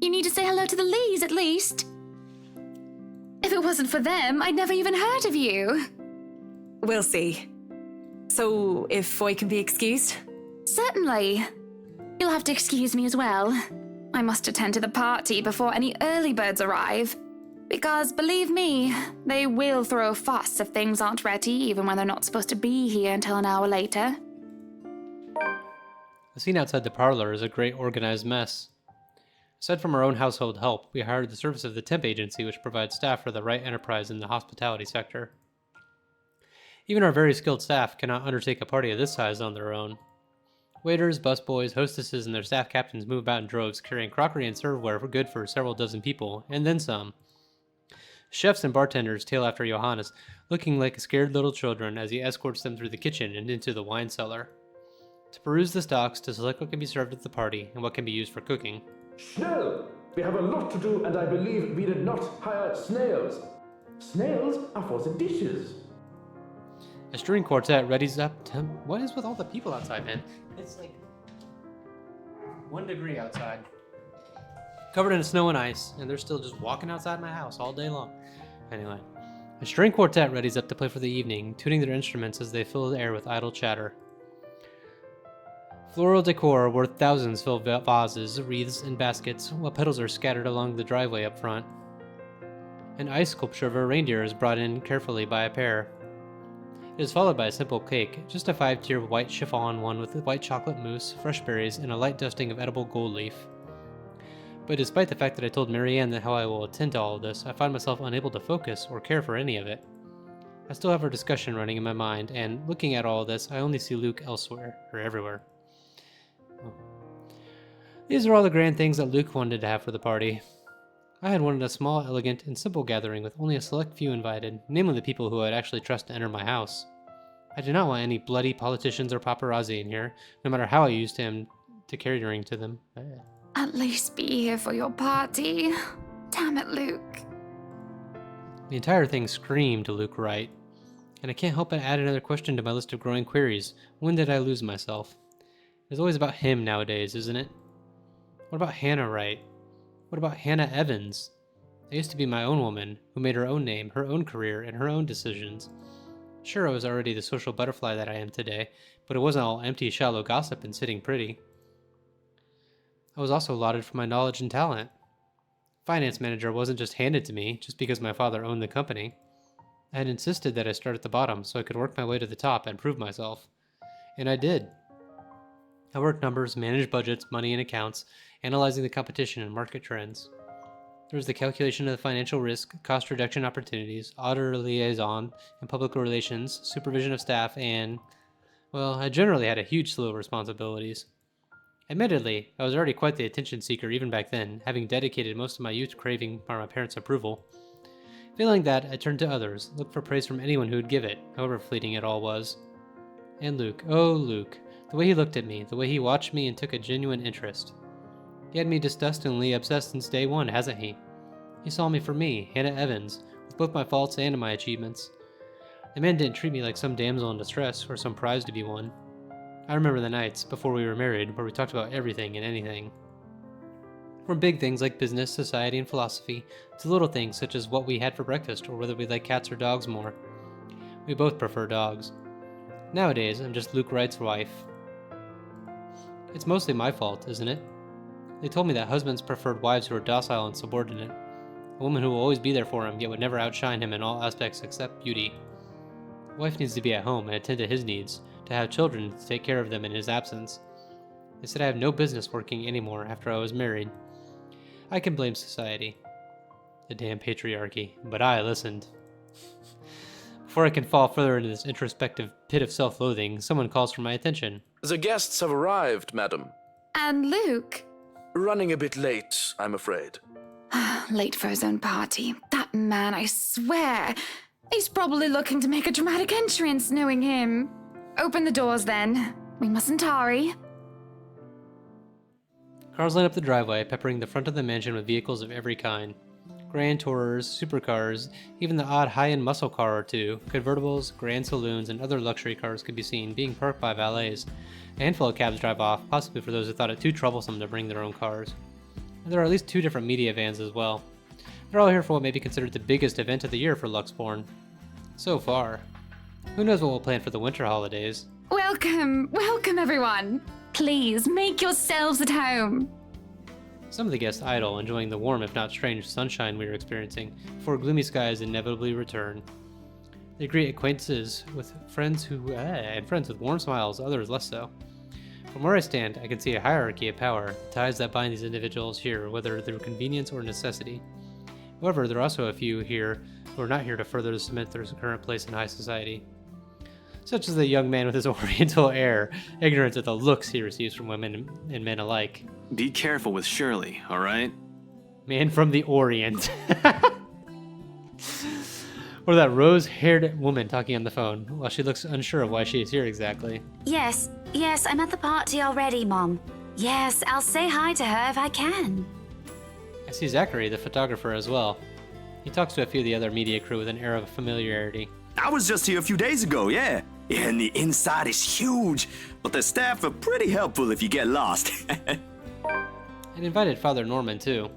You need to say hello to the Lees, at least. If it wasn't for them, I'd never even heard of you. We'll see. So, if I can be excused? Certainly. You'll have to excuse me as well. I must attend to the party before any early birds arrive. Because, believe me, they will throw a fuss if things aren't ready, even when they're not supposed to be here until an hour later. The scene outside the parlor is a great organized mess. Aside from our own household help, we hired the service of the temp agency, which provides staff for the right enterprise in the hospitality sector. Even our very skilled staff cannot undertake a party of this size on their own. Waiters, busboys, hostesses, and their staff captains move about in droves, carrying crockery and serveware for good for several dozen people, and then some. Chefs and bartenders tail after Johannes, looking like scared little children as he escorts them through the kitchen and into the wine cellar. To peruse the stocks, to select what can be served at the party, and what can be used for cooking. Schnell! We have a lot to do, and I believe we did not hire snails. Snails are for the dishes. A string quartet readies up to... What is with all the people outside, man? It's 1 degree outside. Covered in snow and ice, and they're still just walking outside my house all day long. Anyway, a string quartet readies up to play for the evening, tuning their instruments as they fill the air with idle chatter. Floral decor worth thousands fill vases, wreaths, and baskets, while petals are scattered along the driveway up front. An ice sculpture of a reindeer is brought in carefully by a pair. It is followed by a simple cake, just a 5-tier white chiffon one with white chocolate mousse, fresh berries, and a light dusting of edible gold leaf. But despite the fact that I told Marianne that how I will attend to all of this, I find myself unable to focus or care for any of it. I still have our discussion running in my mind, and looking at all of this, I only see Luke elsewhere, or everywhere. Oh. These are all the grand things that Luke wanted to have for the party. I had wanted a small, elegant, and simple gathering with only a select few invited, namely the people who I'd actually trust to enter my house. I did not want any bloody politicians or paparazzi in here, no matter how I used him to catering to them. At least be here for your party. Damn it, Luke. The entire thing screamed Luke Wright, and I can't help but add another question to my list of growing queries. When did I lose myself? It's always about him nowadays, isn't it? What about Hannah Wright? What about Hannah Evans? I used to be my own woman, who made her own name, her own career, and her own decisions. Sure, I was already the social butterfly that I am today, but it wasn't all empty, shallow gossip and sitting pretty. I was also lauded for my knowledge and talent. Finance manager wasn't just handed to me just because my father owned the company. I had insisted that I start at the bottom so I could work my way to the top and prove myself. And I did. I worked numbers, managed budgets, money and accounts, analyzing the competition and market trends. There was the calculation of the financial risk, cost reduction opportunities, auditor liaison, and public relations, supervision of staff, and, well, I generally had a huge slew of responsibilities. Admittedly, I was already quite the attention seeker even back then, having dedicated most of my youth craving for my parents' approval. Failing that, I turned to others, looked for praise from anyone who would give it, however fleeting it all was. And Luke, oh Luke, the way he looked at me, the way he watched me and took a genuine interest. He had me disgustingly obsessed since day one, hasn't he? He saw me for me, Hannah Evans, with both my faults and my achievements. The man didn't treat me like some damsel in distress or some prize to be won. I remember the nights, before we were married, where we talked about everything and anything. From big things like business, society, and philosophy, to little things such as what we had for breakfast or whether we like cats or dogs more. We both prefer dogs. Nowadays, I'm just Luke Wright's wife. It's mostly my fault, isn't it? They told me that husbands preferred wives who are docile and subordinate. A woman who will always be there for him, yet would never outshine him in all aspects except beauty. A wife needs to be at home and attend to his needs, to have children to take care of them in his absence. They said I have no business working anymore after I was married. I can blame society. The damn patriarchy. But I listened. Before I can fall further into this introspective pit of self-loathing, someone calls for my attention. The guests have arrived, madam. And Luke? Running a bit late, I'm afraid. Late for his own party. That man, I swear. He's probably looking to make a dramatic entrance, knowing him. Open the doors, then. We mustn't tarry. Cars line up the driveway, peppering the front of the mansion with vehicles of every kind. Grand tourers, supercars, even the odd high-end muscle car or two, convertibles, grand saloons, and other luxury cars could be seen being parked by valets. A handful of cabs drive off, possibly for those who thought it too troublesome to bring their own cars. And there are at least 2 different media vans as well. They're all here for what may be considered the biggest event of the year for Luxborn. So far. Who knows what we'll plan for the winter holidays? Welcome, welcome everyone. Please, make yourselves at home. Some of the guests idle, enjoying the warm if not strange sunshine we are experiencing, before gloomy skies inevitably return. They greet acquaintances with friends and friends with warm smiles, others less so. From where I stand, I can see a hierarchy of power, the ties that bind these individuals here, whether through convenience or necessity. However, there are also a few here who are not here to further cement their current place in high society. Such as the young man with his oriental air, ignorant of the looks he receives from women and men alike. Be careful with Shirley, alright? Man from the Orient. Or that rose-haired woman talking on the phone, while she looks unsure of why she is here exactly. Yes, I'm at the party already, Mom. Yes, I'll say hi to her if I can. I see Zachary, the photographer, as well. He talks to a few of the other media crew with an air of familiarity. I was just here a few days ago, yeah. And the inside is huge, but the staff are pretty helpful if you get lost. And invited Father Norman, too.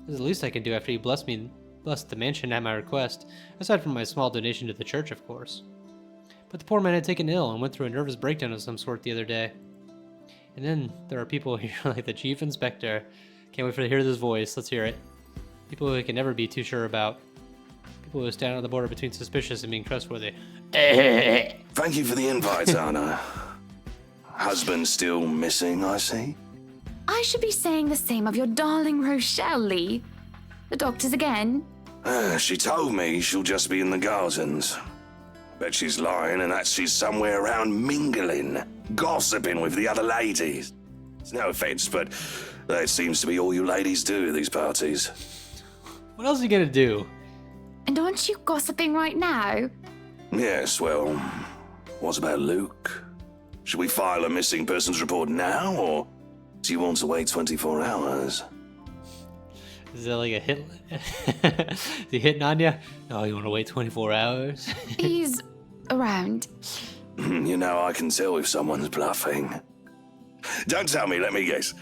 This is the least I can do after he blessed the mansion at my request, aside from my small donation to the church, of course. But the poor man had taken ill and went through a nervous breakdown of some sort the other day. And then there are people here like the chief inspector. Can't wait to hear this voice. Let's hear it. People who can never be too sure about. People who stand on the border between suspicious and being trustworthy. Thank you for the invite, Anna. Husband still missing, I see. I should be saying the same of your darling Rochelle, Lee. The doctors again? She told me she'll just be in the gardens. Bet she's lying and that she's somewhere around mingling, gossiping with the other ladies. It's no offense, but that seems to be all you ladies do at these parties. What else are you gonna do? And aren't you gossiping right now? Yes, well, what about Luke? Should we file a missing persons report now, or do you want to wait 24 hours? Is that like a hit? Is he hitting on you? Oh, you want to wait 24 hours? He's around. You know, I can tell if someone's bluffing. Don't tell me, let me guess.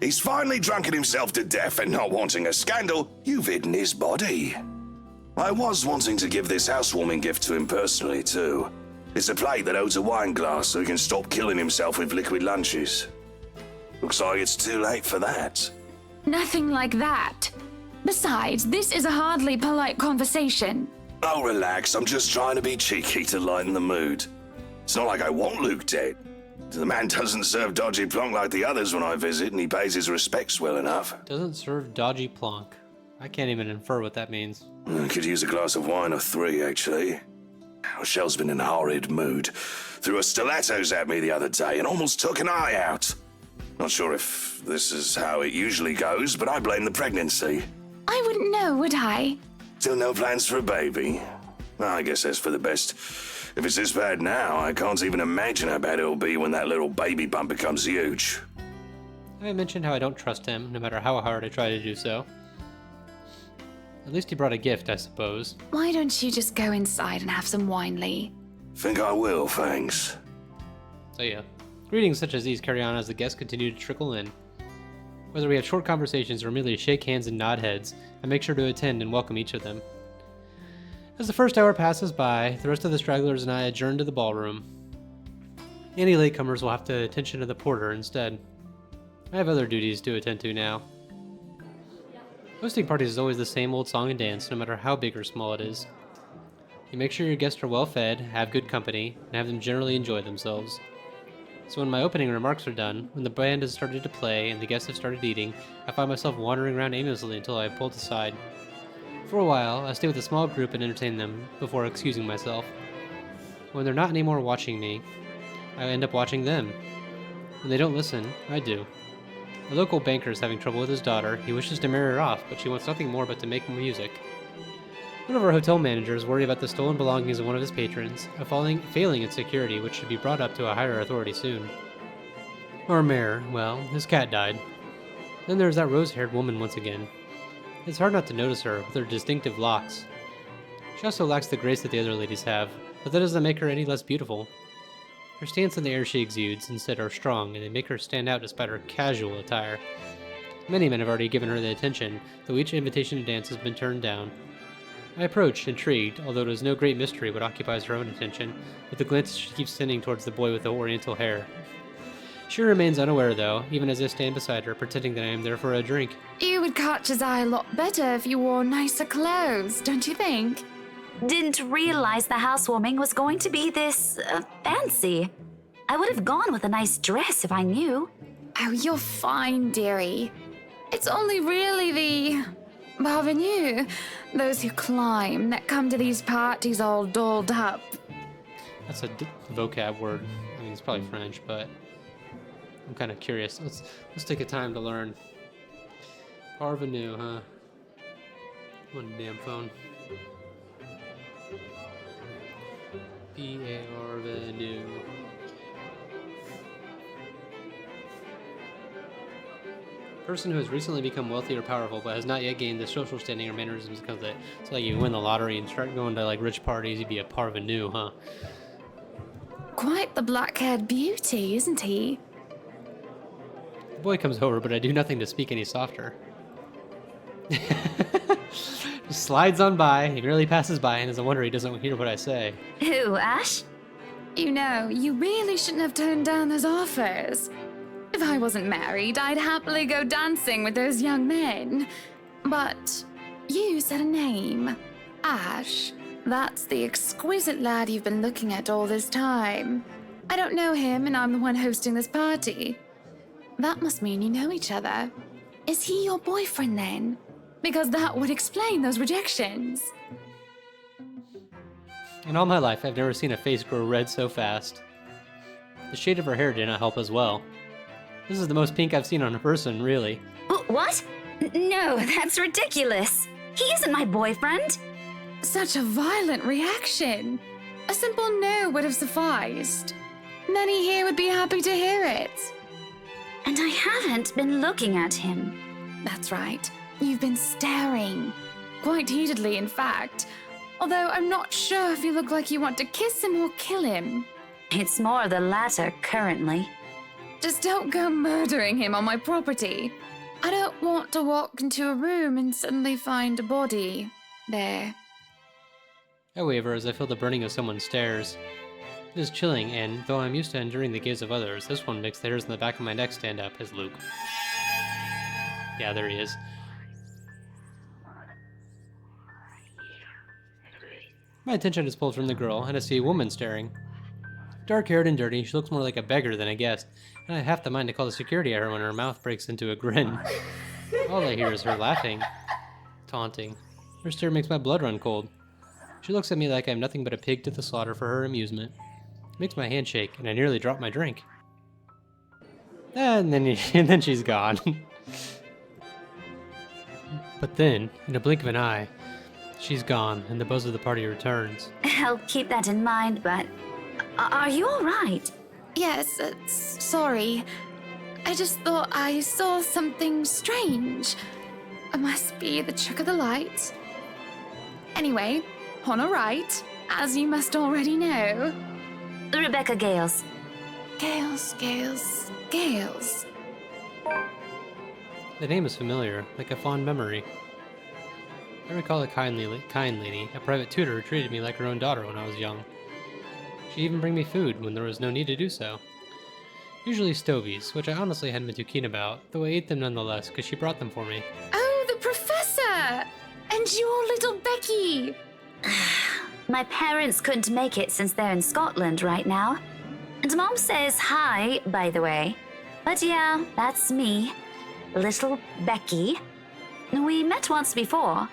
He's finally drunken himself to death and not wanting a scandal, you've hidden his body. I was wanting to give this housewarming gift to him personally, too. It's a plate that holds a wine glass so he can stop killing himself with liquid lunches. Looks like it's too late for that. Nothing like that. Besides, this is a hardly polite conversation. Oh, relax. I'm just trying to be cheeky to lighten the mood. It's not like I want Luke dead. The man doesn't serve dodgy plonk like the others when I visit, and he pays his respects well enough. Doesn't serve dodgy plonk. I can't even infer what that means. I could use a glass of wine or 3, actually. Rochelle's been in a horrid mood. Threw her stilettos at me the other day and almost took an eye out. Not sure if this is how it usually goes, but I blame the pregnancy. I wouldn't know, would I? Still no plans for a baby? Well, I guess that's for the best. If it's this bad now, I can't even imagine how bad it'll be when that little baby bump becomes huge. I mentioned how I don't trust him, no matter how hard I try to do so. At least he brought a gift, I suppose. Why don't you just go inside and have some wine, Lee? Think I will, thanks. So yeah, greetings such as these carry on as the guests continue to trickle in. Whether we have short conversations or merely shake hands and nod heads, I make sure to attend and welcome each of them. As the first hour passes by, the rest of the stragglers and I adjourn to the ballroom. Any latecomers will have to attention to the porter instead. I have other duties to attend to now. Hosting parties is always the same old song and dance, no matter how big or small it is. You make sure your guests are well fed, have good company, and have them generally enjoy themselves. So when my opening remarks are done, when the band has started to play and the guests have started eating, I find myself wandering around aimlessly until I am pulled aside. For a while, I stay with a small group and entertain them before excusing myself. When they're not anymore watching me, I end up watching them. When they don't listen, I do. A local banker is having trouble with his daughter. He wishes to marry her off, but she wants nothing more but to make music. One of our hotel managers worries about the stolen belongings of one of his patrons, a failing in security which should be brought up to a higher authority soon. Our mayor, well, his cat died. Then there's that rose-haired woman once again. It's hard not to notice her, with her distinctive locks. She also lacks the grace that the other ladies have, but that doesn't make her any less beautiful. Her stance and the air she exudes, instead, are strong, and they make her stand out despite her casual attire. Many men have already given her the attention, though each invitation to dance has been turned down. I approach, intrigued, although it is no great mystery what occupies her own attention, with the glance she keeps sending towards the boy with the oriental hair. She remains unaware, though, even as I stand beside her, pretending that I am there for a drink. You would catch his eye a lot better if you wore nicer clothes, don't you think? Didn't realize the housewarming was going to be this fancy. I would have gone with a nice dress if I knew. Oh, you're fine, dearie. It's only really the parvenu, those who climb, that come to these parties all dolled up. That's a vocab word. I mean, it's probably French, but I'm kind of curious. Let's take a time to learn. Parvenu, huh? One damn phone. Parvenu. Person who has recently become wealthy or powerful but has not yet gained the social standing or mannerisms because of it. So like you win the lottery and start going to like rich parties, you'd be a parvenu, huh? Quite the black-haired beauty, isn't he? The boy comes over, but I do nothing to speak any softer. Just slides on by, he merely passes by and is a wonder he doesn't hear what I say. Who, Ash? You know, you really shouldn't have turned down those offers. If I wasn't married, I'd happily go dancing with those young men. But You said a name. Ash. That's the exquisite lad you've been looking at all this time. I don't know him, and I'm the one hosting this party. That must mean you know each other. Is he your boyfriend then? Because that would explain those rejections. In all my life, I've never seen a face grow red so fast. The shade of her hair did not help as well. This is the most pink I've seen on a person, really. What? No, that's ridiculous. He isn't my boyfriend. Such a violent reaction. A simple no would have sufficed. Many here would be happy to hear it. And I haven't been looking at him. That's right. You've been staring. Quite heatedly, in fact. Although I'm not sure if you look like you want to kiss him or kill him. It's more the latter currently. Just don't go murdering him on my property. I don't want to walk into a room and suddenly find a body there. I waver as I feel the burning of someone's stares. It is chilling, and though I'm used to enduring the gaze of others, this one makes the hairs on the back of my neck stand up as Luke. Yeah, there he is. My attention is pulled from the girl, and I see a woman staring. Dark-haired and dirty, she looks more like a beggar than a guest, and I have half the mind to call the security at her when her mouth breaks into a grin. All I hear is her laughing, taunting. Her stare makes my blood run cold. She looks at me like I'm nothing but a pig to the slaughter for her amusement. It makes my hand shake, and I nearly drop my drink. And then she's gone. But then, in a blink of an eye, she's gone, and the buzz of the party returns. I'll keep that in mind, but are you all right? Yes, sorry. I just thought I saw something strange. It must be the trick of the light. Anyway, on a right, as you must already know. Rebecca Gales. Gales. The name is familiar, like a fond memory. I recall a kind lady, a private tutor who treated me like her own daughter when I was young. She'd even bring me food when there was no need to do so. Usually stovies, which I honestly hadn't been too keen about, though I ate them nonetheless because she brought them for me. Oh, the professor! And your little Becky! My parents couldn't make it since they're in Scotland right now. And Mom says hi, by the way. But yeah, that's me. Little Becky. We met once before.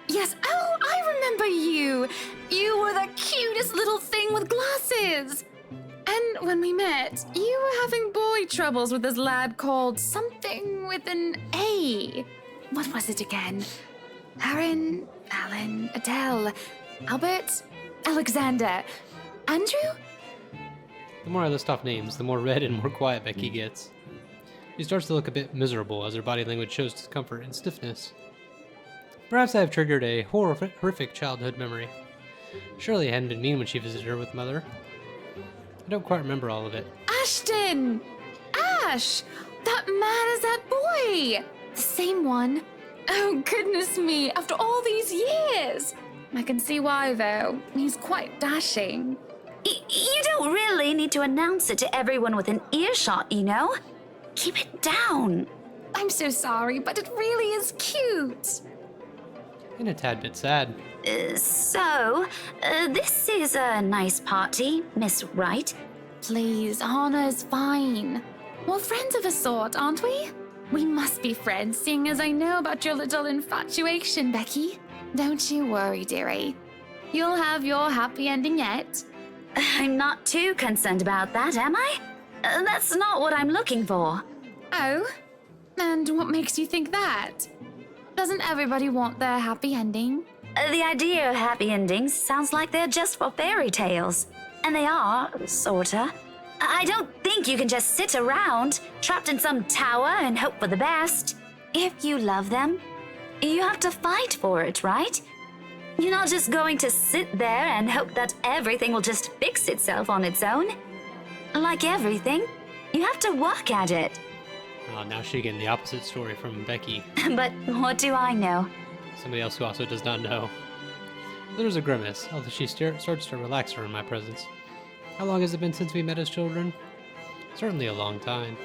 Yes, oh, I remember you! You were the cutest little thing with glasses! And when we met, you were having boy troubles with this lad called something with an A. What was it again? Aaron, Alan, Adele, Albert, Alexander, Andrew? The more I list off names, the more red and more quiet Becky gets. She starts to look a bit miserable as her body language shows discomfort and stiffness. Perhaps I have triggered a horrific childhood memory. Surely I hadn't been mean when she visited her with Mother. I don't quite remember all of it. Ashton! Ash! That man is that boy! The same one. Oh, goodness me, after all these years! I can see why, though. He's quite dashing. You don't really need to announce it to everyone with an earshot, you know? Keep it down. I'm so sorry, but it really is cute. And a tad bit sad. So, this is a nice party, Miss Wright. Please, Anna's fine. We're friends of a sort, aren't we? We must be friends, seeing as I know about your little infatuation, Becky. Don't you worry, dearie. You'll have your happy ending yet. I'm not too concerned about that, am I? That's not what I'm looking for. Oh? And what makes you think that? Doesn't everybody want their happy ending? The idea of happy endings sounds like they're just for fairy tales. And they are, sorta. I don't think you can just sit around, trapped in some tower and hope for the best. If you love them, you have to fight for it, right? You're not just going to sit there and hope that everything will just fix itself on its own. Like everything, you have to work at it. Oh, now she's getting the opposite story from Becky. But what do I know? Somebody else who also does not know. There's a grimace, although she starts to relax her in my presence. How long has it been since we met as children? Certainly a long time.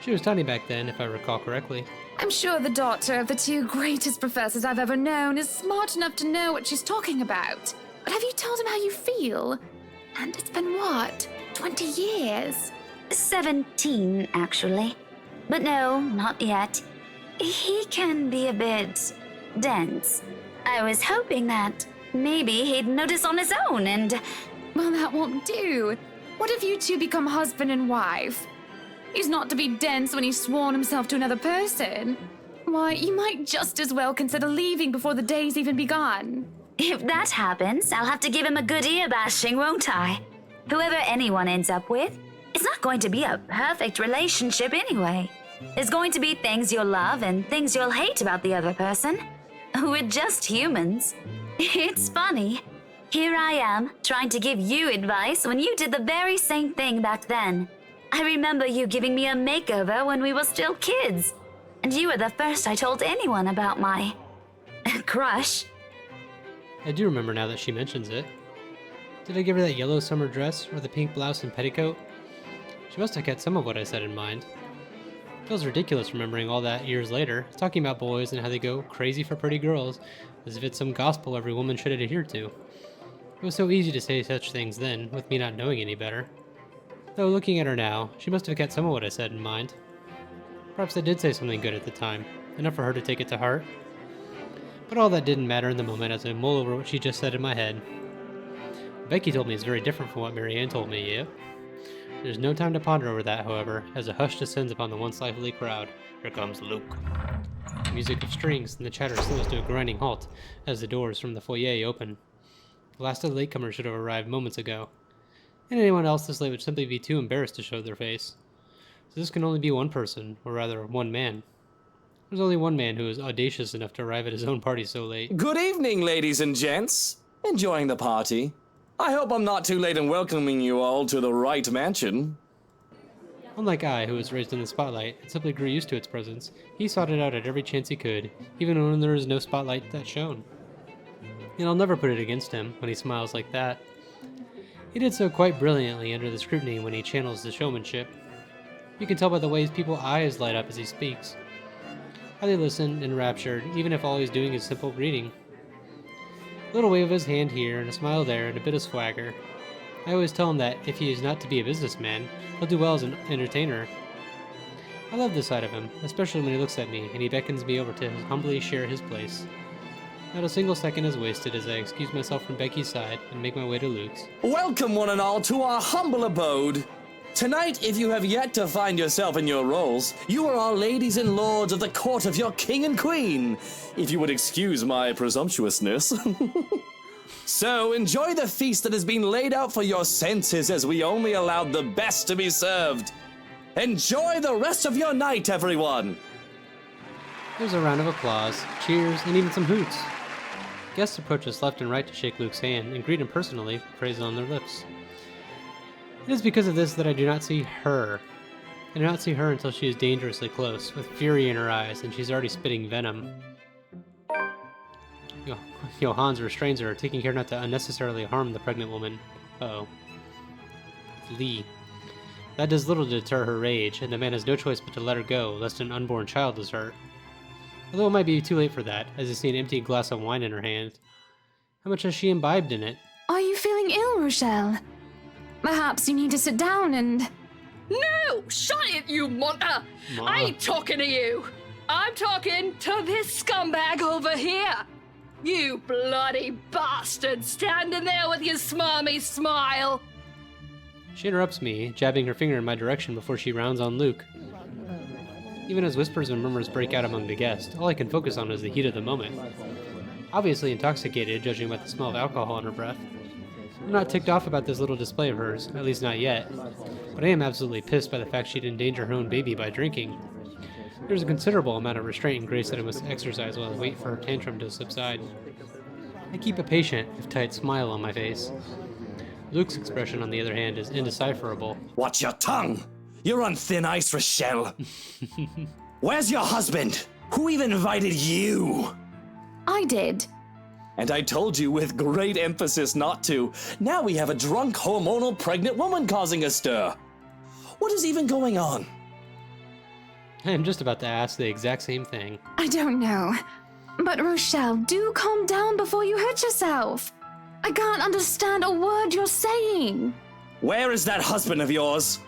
She was tiny back then, if I recall correctly. I'm sure the daughter of the two greatest professors I've ever known is smart enough to know what she's talking about. But have you told him how you feel? And it's been what, 20 years? 17, actually. But no, not yet. He can be a bit dense. I was hoping that maybe he'd notice on his own and... Well, that won't do. What if you two become husband and wife? He's not to be dense when he's sworn himself to another person. Why, you might just as well consider leaving before the day's even begun. If that happens, I'll have to give him a good ear bashing, won't I? Whoever anyone ends up with, it's not going to be a perfect relationship anyway. There's going to be things you'll love and things you'll hate about the other person. We're just humans. It's funny. Here I am, trying to give you advice when you did the very same thing back then. I remember you giving me a makeover when we were still kids. And you were the first I told anyone about my... crush. I do remember now that she mentions it. Did I give her that yellow summer dress or the pink blouse and petticoat? She must have kept some of what I said in mind. It feels ridiculous remembering all that years later, talking about boys and how they go crazy for pretty girls, as if it's some gospel every woman should adhere to. It was so easy to say such things then, with me not knowing any better. Though looking at her now, she must have kept some of what I said in mind. Perhaps I did say something good at the time, enough for her to take it to heart. But all that didn't matter in the moment as I mull over what she just said in my head. Becky told me it's very different from what Marianne told me, yeah? There's no time to ponder over that, however, as a hush descends upon the once lively crowd. Here comes Luke. The music of strings and the chatter slows to a grinding halt as the doors from the foyer open. The last of the latecomers should have arrived moments ago, and anyone else this late would simply be too embarrassed to show their face. So this can only be one person, or rather, one man. There's only one man who is audacious enough to arrive at his own party so late. Good evening, ladies and gents. Enjoying the party? I hope I'm not too late in welcoming you all to the right mansion. Unlike I, who was raised in the spotlight and simply grew used to its presence, he sought it out at every chance he could, even when there was no spotlight that shone. And I'll never put it against him when he smiles like that. He did so quite brilliantly under the scrutiny when he channels the showmanship. You can tell by the way people's eyes light up as he speaks. How they listen, enraptured, even if all he's doing is simple greeting. A little wave of his hand here, and a smile there, and a bit of swagger. I always tell him that if he is not to be a businessman, he'll do well as an entertainer. I love this side of him, especially when he looks at me and he beckons me over to humbly share his place. Not a single second is wasted as I excuse myself from Becky's side and make my way to Luke's. Welcome one and all to our humble abode. Tonight, if you have yet to find yourself in your roles, you are all ladies and lords of the court of your king and queen, if you would excuse my presumptuousness. So enjoy the feast that has been laid out for your senses as we only allowed the best to be served. Enjoy the rest of your night, everyone! There's a round of applause, cheers, and even some hoots. Guests approach us left and right to shake Luke's hand and greet him personally, praise on their lips. It is because of this that I do not see her. I do not see her until she is dangerously close, with fury in her eyes, and she's already spitting venom. Johannes restrains her, taking care not to unnecessarily harm the pregnant woman. Uh-oh. Lee. That does little to deter her rage, and the man has no choice but to let her go, lest an unborn child is hurt. Although it might be too late for that, as I see an empty glass of wine in her hand. How much has she imbibed in it? Are you feeling ill, Rochelle? Perhaps you need to sit down and... No! Shut it, you munter! Ma. I ain't talking to you! I'm talking to this scumbag over here! You bloody bastard standing there with your smarmy smile! She interrupts me, jabbing her finger in my direction before she rounds on Luke. Even as whispers and murmurs break out among the guests, all I can focus on is the heat of the moment. Obviously intoxicated, judging by the smell of alcohol in her breath. I'm not ticked off about this little display of hers, at least not yet, but I am absolutely pissed by the fact she'd endanger her own baby by drinking. There's a considerable amount of restraint and grace that I must exercise while I wait for her tantrum to subside. I keep a patient, if tight, smile on my face. Luke's expression, on the other hand, is indecipherable. Watch your tongue! You're on thin ice, Rochelle! Where's your husband? Who even invited you? I did. And I told you with great emphasis not to. Now we have a drunk, hormonal, pregnant woman causing a stir. What is even going on? I'm just about to ask the exact same thing. I don't know. But Rochelle, do calm down before you hurt yourself. I can't understand a word you're saying. Where is that husband of yours?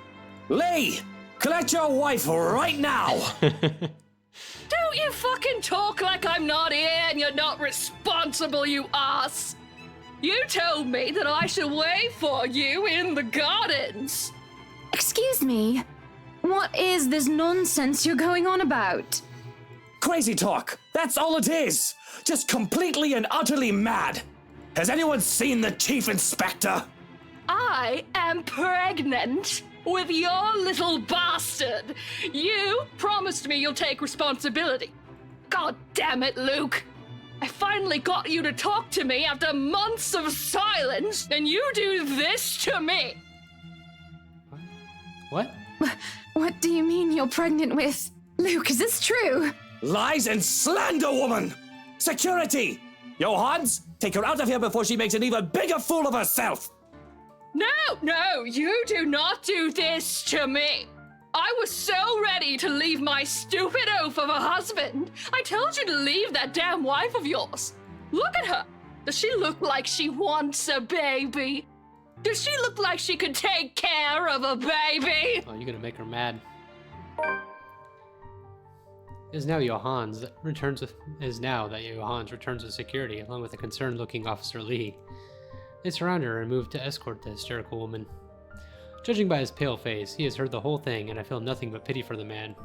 Lee! Collect your wife right now! Don't you fucking talk like I'm not here and you're not responsible, you ass! You told me that I should wait for you in the gardens. Excuse me. What is this nonsense you're going on about? Crazy talk. That's all it is. Just completely and utterly mad. Has anyone seen the Chief Inspector? I am pregnant with your little bastard. You promised me you'll take responsibility. God damn it, Luke. I finally got you to talk to me after months of silence, and you do this to me. What? What do you mean you're pregnant with? Luke, is this true? Lies and slander, woman! Security! Johannes, take her out of here before she makes an even bigger fool of herself! No, you do not do this to me. I was so ready to leave my stupid oaf of a husband. I told you to leave that damn wife of yours. Look at her. Does she look like she wants a baby? Does she look like she could take care of a baby? Oh, you're gonna make her mad. It is now that Johannes returns with security, along with a concerned-looking Officer Lee. They surround her and move to escort the hysterical woman. Judging by his pale face, he has heard the whole thing, and I feel nothing but pity for the man.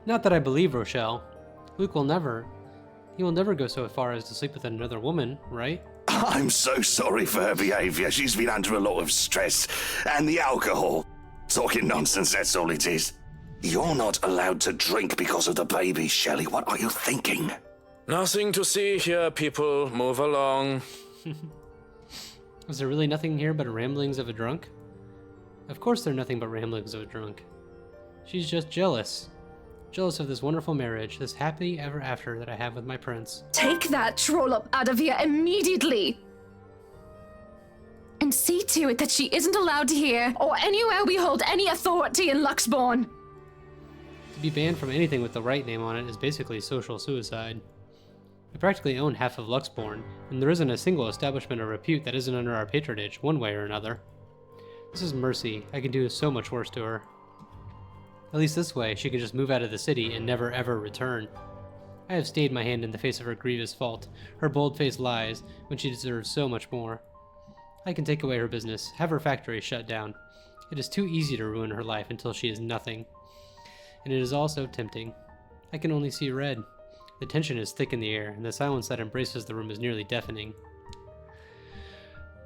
Not that I believe Rochelle. Luke will never go so far as to sleep with another woman, right? I'm so sorry for her behavior. She's been under a lot of stress. And the alcohol. Talking nonsense, that's all it is. You're not allowed to drink because of the baby, Shelley. What are you thinking? Nothing to see here, people. Move along. Was there really nothing here but ramblings of a drunk? Of course they're nothing but ramblings of a drunk. She's just jealous. Jealous of this wonderful marriage, this happy ever after that I have with my prince. Take that troll up out of here immediately! And see to it that she isn't allowed here or anywhere we hold any authority in Luxbourne. To be banned from anything with the right name on it is basically social suicide. We practically own half of Luxbourne, and there isn't a single establishment of repute that isn't under our patronage, one way or another. This is mercy. I can do so much worse to her. At least this way, she can just move out of the city and never ever return. I have stayed my hand in the face of her grievous fault, her bold-faced lies, when she deserves so much more. I can take away her business, have her factory shut down. It is too easy to ruin her life until she is nothing. And it is all so tempting. I can only see red. The tension is thick in the air, and the silence that embraces the room is nearly deafening.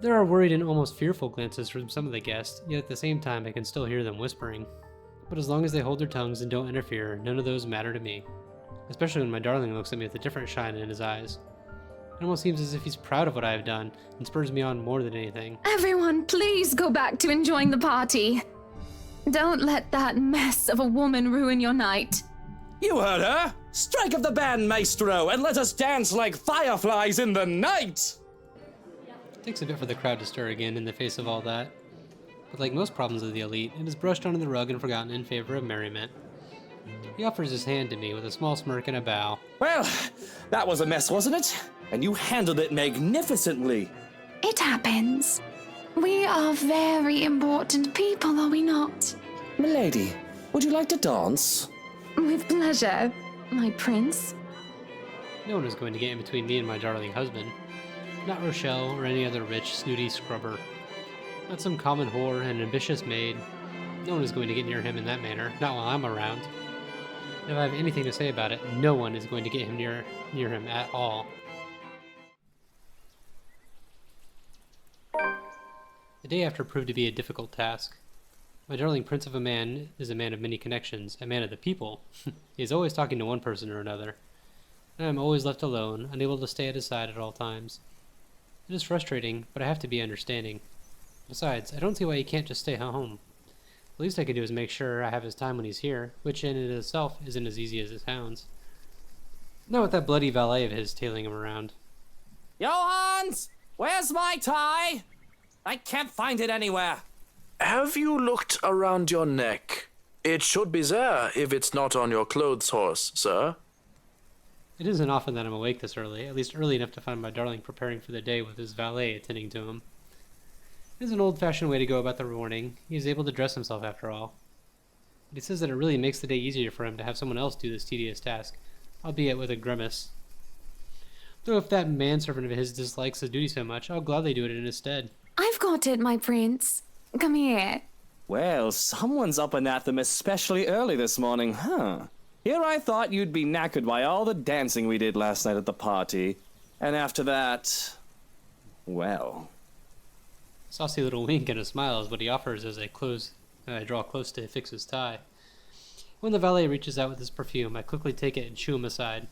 There are worried and almost fearful glances from some of the guests, yet at the same time I can still hear them whispering. But as long as they hold their tongues and don't interfere, none of those matter to me. Especially when my darling looks at me with a different shine in his eyes. It almost seems as if he's proud of what I have done, and spurs me on more than anything. Everyone, please go back to enjoying the party. Don't let that mess of a woman ruin your night. You heard her! Strike up the band, maestro, and let us dance like fireflies in the night! It takes a bit for the crowd to stir again in the face of all that. But like most problems of the elite, it is brushed under the rug and forgotten in favor of merriment. He offers his hand to me with a small smirk and a bow. Well, that was a mess, wasn't it? And you handled it magnificently. It happens. We are very important people, are we not? Milady, would you like to dance? With pleasure, my prince. No one is going to get in between me and my darling husband. Not Rochelle or any other rich, snooty scrubber. Not some common whore and ambitious maid. No one is going to get near him in that manner, not while I'm around. And if I have anything to say about it, no one is going to get him near him at all. The day after proved to be a difficult task. My darling prince of a man is a man of many connections, a man of the people. He is always talking to one person or another. And I am always left alone, unable to stay at his side at all times. It is frustrating, but I have to be understanding. Besides, I don't see why he can't just stay home. The least I can do is make sure I have his time when he's here, which in and of itself isn't as easy as it sounds. Not with that bloody valet of his tailing him around. Johannes! Where's my tie? I can't find it anywhere. Have you looked around your neck? It should be there if it's not on your clothes horse, sir. It isn't often that I'm awake this early, at least early enough to find my darling preparing for the day with his valet attending to him. It is an old-fashioned way to go about the morning. He is able to dress himself after all. But he says that it really makes the day easier for him to have someone else do this tedious task, albeit with a grimace. Though if that manservant of his dislikes the duty so much, I'll gladly do it in his stead. I've got it, my prince. Come here. Well, someone's up and at them especially early this morning, huh? Here I thought you'd be knackered by all the dancing we did last night at the party. And after that... well... Saucy little wink and a smile is what he offers as I draw close to fix his tie. When the valet reaches out with his perfume, I quickly take it and shoo him aside.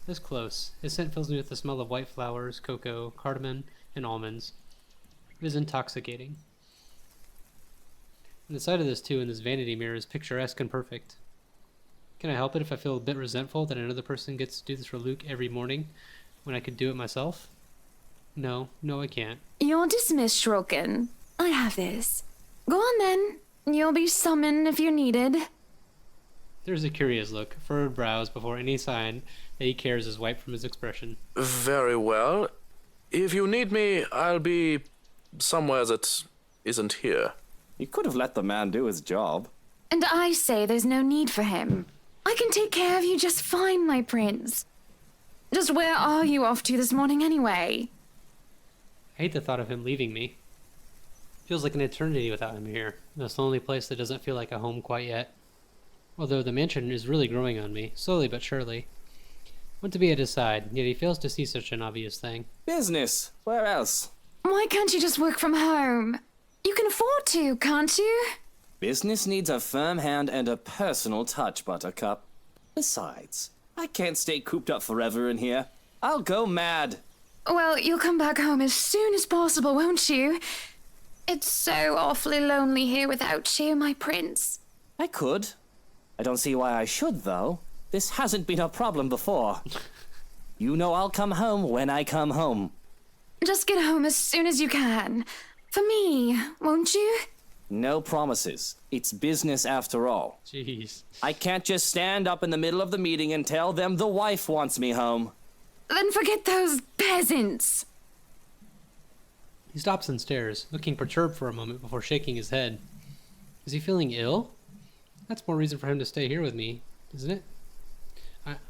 This close, his scent fills me with the smell of white flowers, cocoa, cardamom, and almonds. It is intoxicating. And the sight of this too in this vanity mirror is picturesque and perfect. Can I help it if I feel a bit resentful that another person gets to do this for Luke every morning when I could do it myself? No, I can't. You're dismissed, Shroken. I have this. Go on then. You'll be summoned if you're needed. There's a curious look, furrowed brows before any sign that he cares is wiped from his expression. Very well. If you need me, I'll be somewhere that isn't here. You could have let the man do his job. And I say there's no need for him. I can take care of you just fine, my prince. Just where are you off to this morning anyway? I hate the thought of him leaving me. Feels like an eternity without him here. This lonely place that doesn't feel like a home quite yet. Although the mansion is really growing on me, slowly but surely. Want to be at his side, yet he fails to see such an obvious thing. Business. Where else? Why can't you just work from home? You can afford to, can't you? Business needs a firm hand and a personal touch, Buttercup. Besides, I can't stay cooped up forever in here. I'll go mad. Well, you'll come back home as soon as possible, won't you? It's so awfully lonely here without you, my prince. I could. I don't see why I should, though. This hasn't been a problem before. You know I'll come home when I come home. Just get home as soon as you can. For me, won't you? No promises. It's business after all. Jeez. I can't just stand up in the middle of the meeting and tell them the wife wants me home. Then forget those peasants. He stops and stares, looking perturbed for a moment before shaking his head. Is he feeling ill? That's more reason for him to stay here with me, isn't it?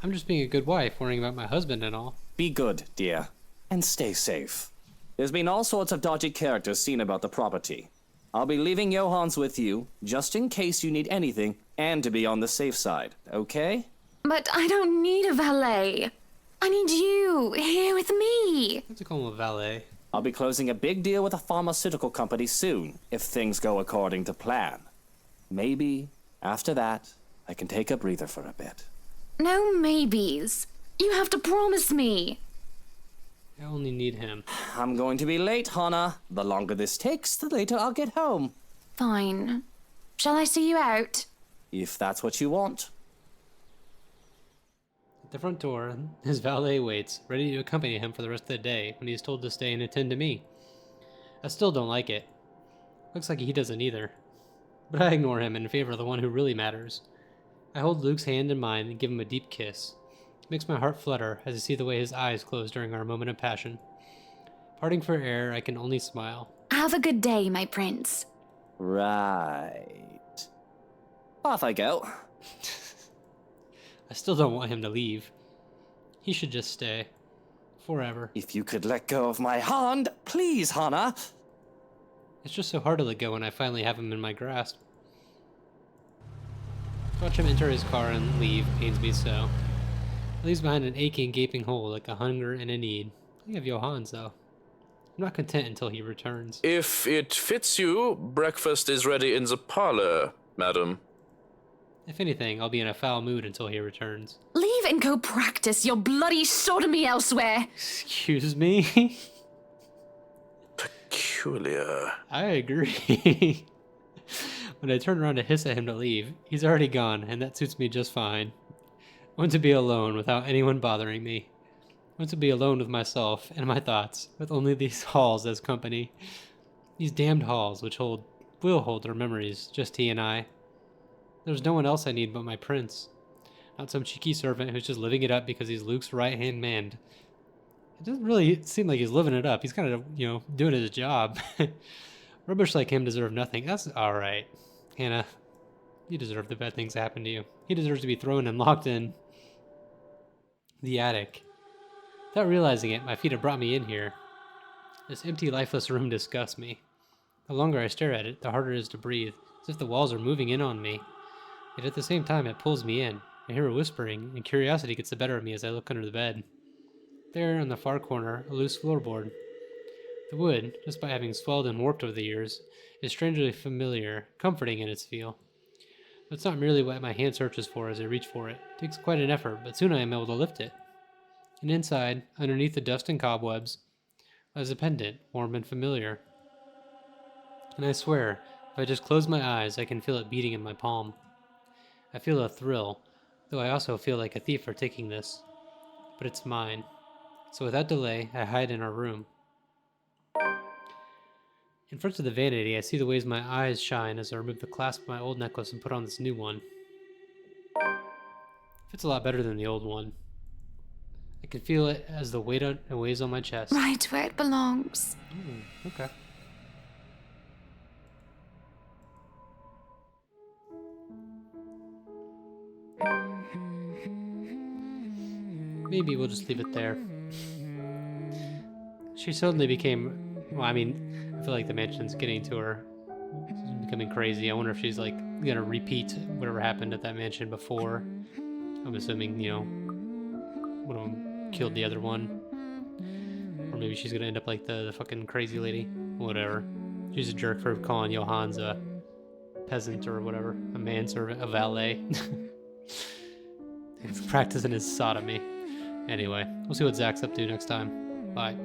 I'm just being a good wife, worrying about my husband and all. Be good, dear. And stay safe. There's been all sorts of dodgy characters seen about the property. I'll be leaving Johannes with you, just in case you need anything, and to be on the safe side, okay? But I don't need a valet. I need you here with me. Let's call him a valet. I'll be closing a big deal with a pharmaceutical company soon, if things go according to plan. Maybe, after that, I can take a breather for a bit. No maybes. You have to promise me. I only need him. I'm going to be late, Hannah. The longer this takes, the later I'll get home. Fine. Shall I see you out? If that's what you want. At the front door, his valet waits, ready to accompany him for the rest of the day when he is told to stay and attend to me. I still don't like it. Looks like he doesn't either. But I ignore him in favor of the one who really matters. I hold Luke's hand in mine and give him a deep kiss. It makes my heart flutter as I see the way his eyes close during our moment of passion. Parting for air, I can only smile. Have a good day, my prince. Right. Off I go. I still don't want him to leave. He should just stay. Forever. If you could let go of my hand, please, Hannah. It's just so hard to let go when I finally have him in my grasp. To watch him enter his car and leave pains me so. It leaves behind an aching, gaping hole like a hunger and a need. I have Johannes, though. I'm not content until he returns. If it fits you, breakfast is ready in the parlor, madam. If anything, I'll be in a foul mood until he returns. Leave and go practice your bloody sodomy elsewhere. Excuse me? Peculiar. I agree. When I turn around to hiss at him to leave, he's already gone, and that suits me just fine. I want to be alone without anyone bothering me. I want to be alone with myself and my thoughts, with only these halls as company. These damned halls which will hold our memories, just he and I. There's no one else I need but my prince. Not some cheeky servant who's just living it up because he's Luke's right-hand man. It doesn't really seem like he's living it up. He's kind of, doing his job. Rubbish like him deserve nothing. That's alright. Hannah, you deserve the bad things that happen to you. He deserves to be thrown and locked in the attic. Without realizing it, my feet have brought me in here. This empty, lifeless room disgusts me. The longer I stare at it, the harder it is to breathe, as if the walls are moving in on me. Yet at the same time, it pulls me in. I hear a whispering, and curiosity gets the better of me as I look under the bed. There, in the far corner, a loose floorboard. The wood, despite having swelled and warped over the years, is strangely familiar, comforting in its feel. But it's not merely what my hand searches for as I reach for it. It takes quite an effort, but soon I am able to lift it. And inside, underneath the dust and cobwebs, lies a pendant, warm and familiar. And I swear, if I just close my eyes, I can feel it beating in my palm. I feel a thrill, though I also feel like a thief for taking this. But it's mine. So without delay, I hide in our room. In front of the vanity, I see the ways my eyes shine as I remove the clasp of my old necklace and put on this new one. Fits a lot better than the old one. I can feel it as the weight it weighs on my chest. Right where it belongs. Okay. Maybe we'll just leave it there. She suddenly became, I feel like the mansion's getting to her. She's becoming crazy. I wonder if she's like gonna repeat whatever happened at that mansion before. I'm assuming, one of them killed the other one. Or maybe she's gonna end up like the fucking crazy lady. Whatever. She's a jerk for calling Johannes a peasant or whatever. A manservant, a valet. He's practicing his sodomy. Anyway, we'll see what Zach's up to next time. Bye.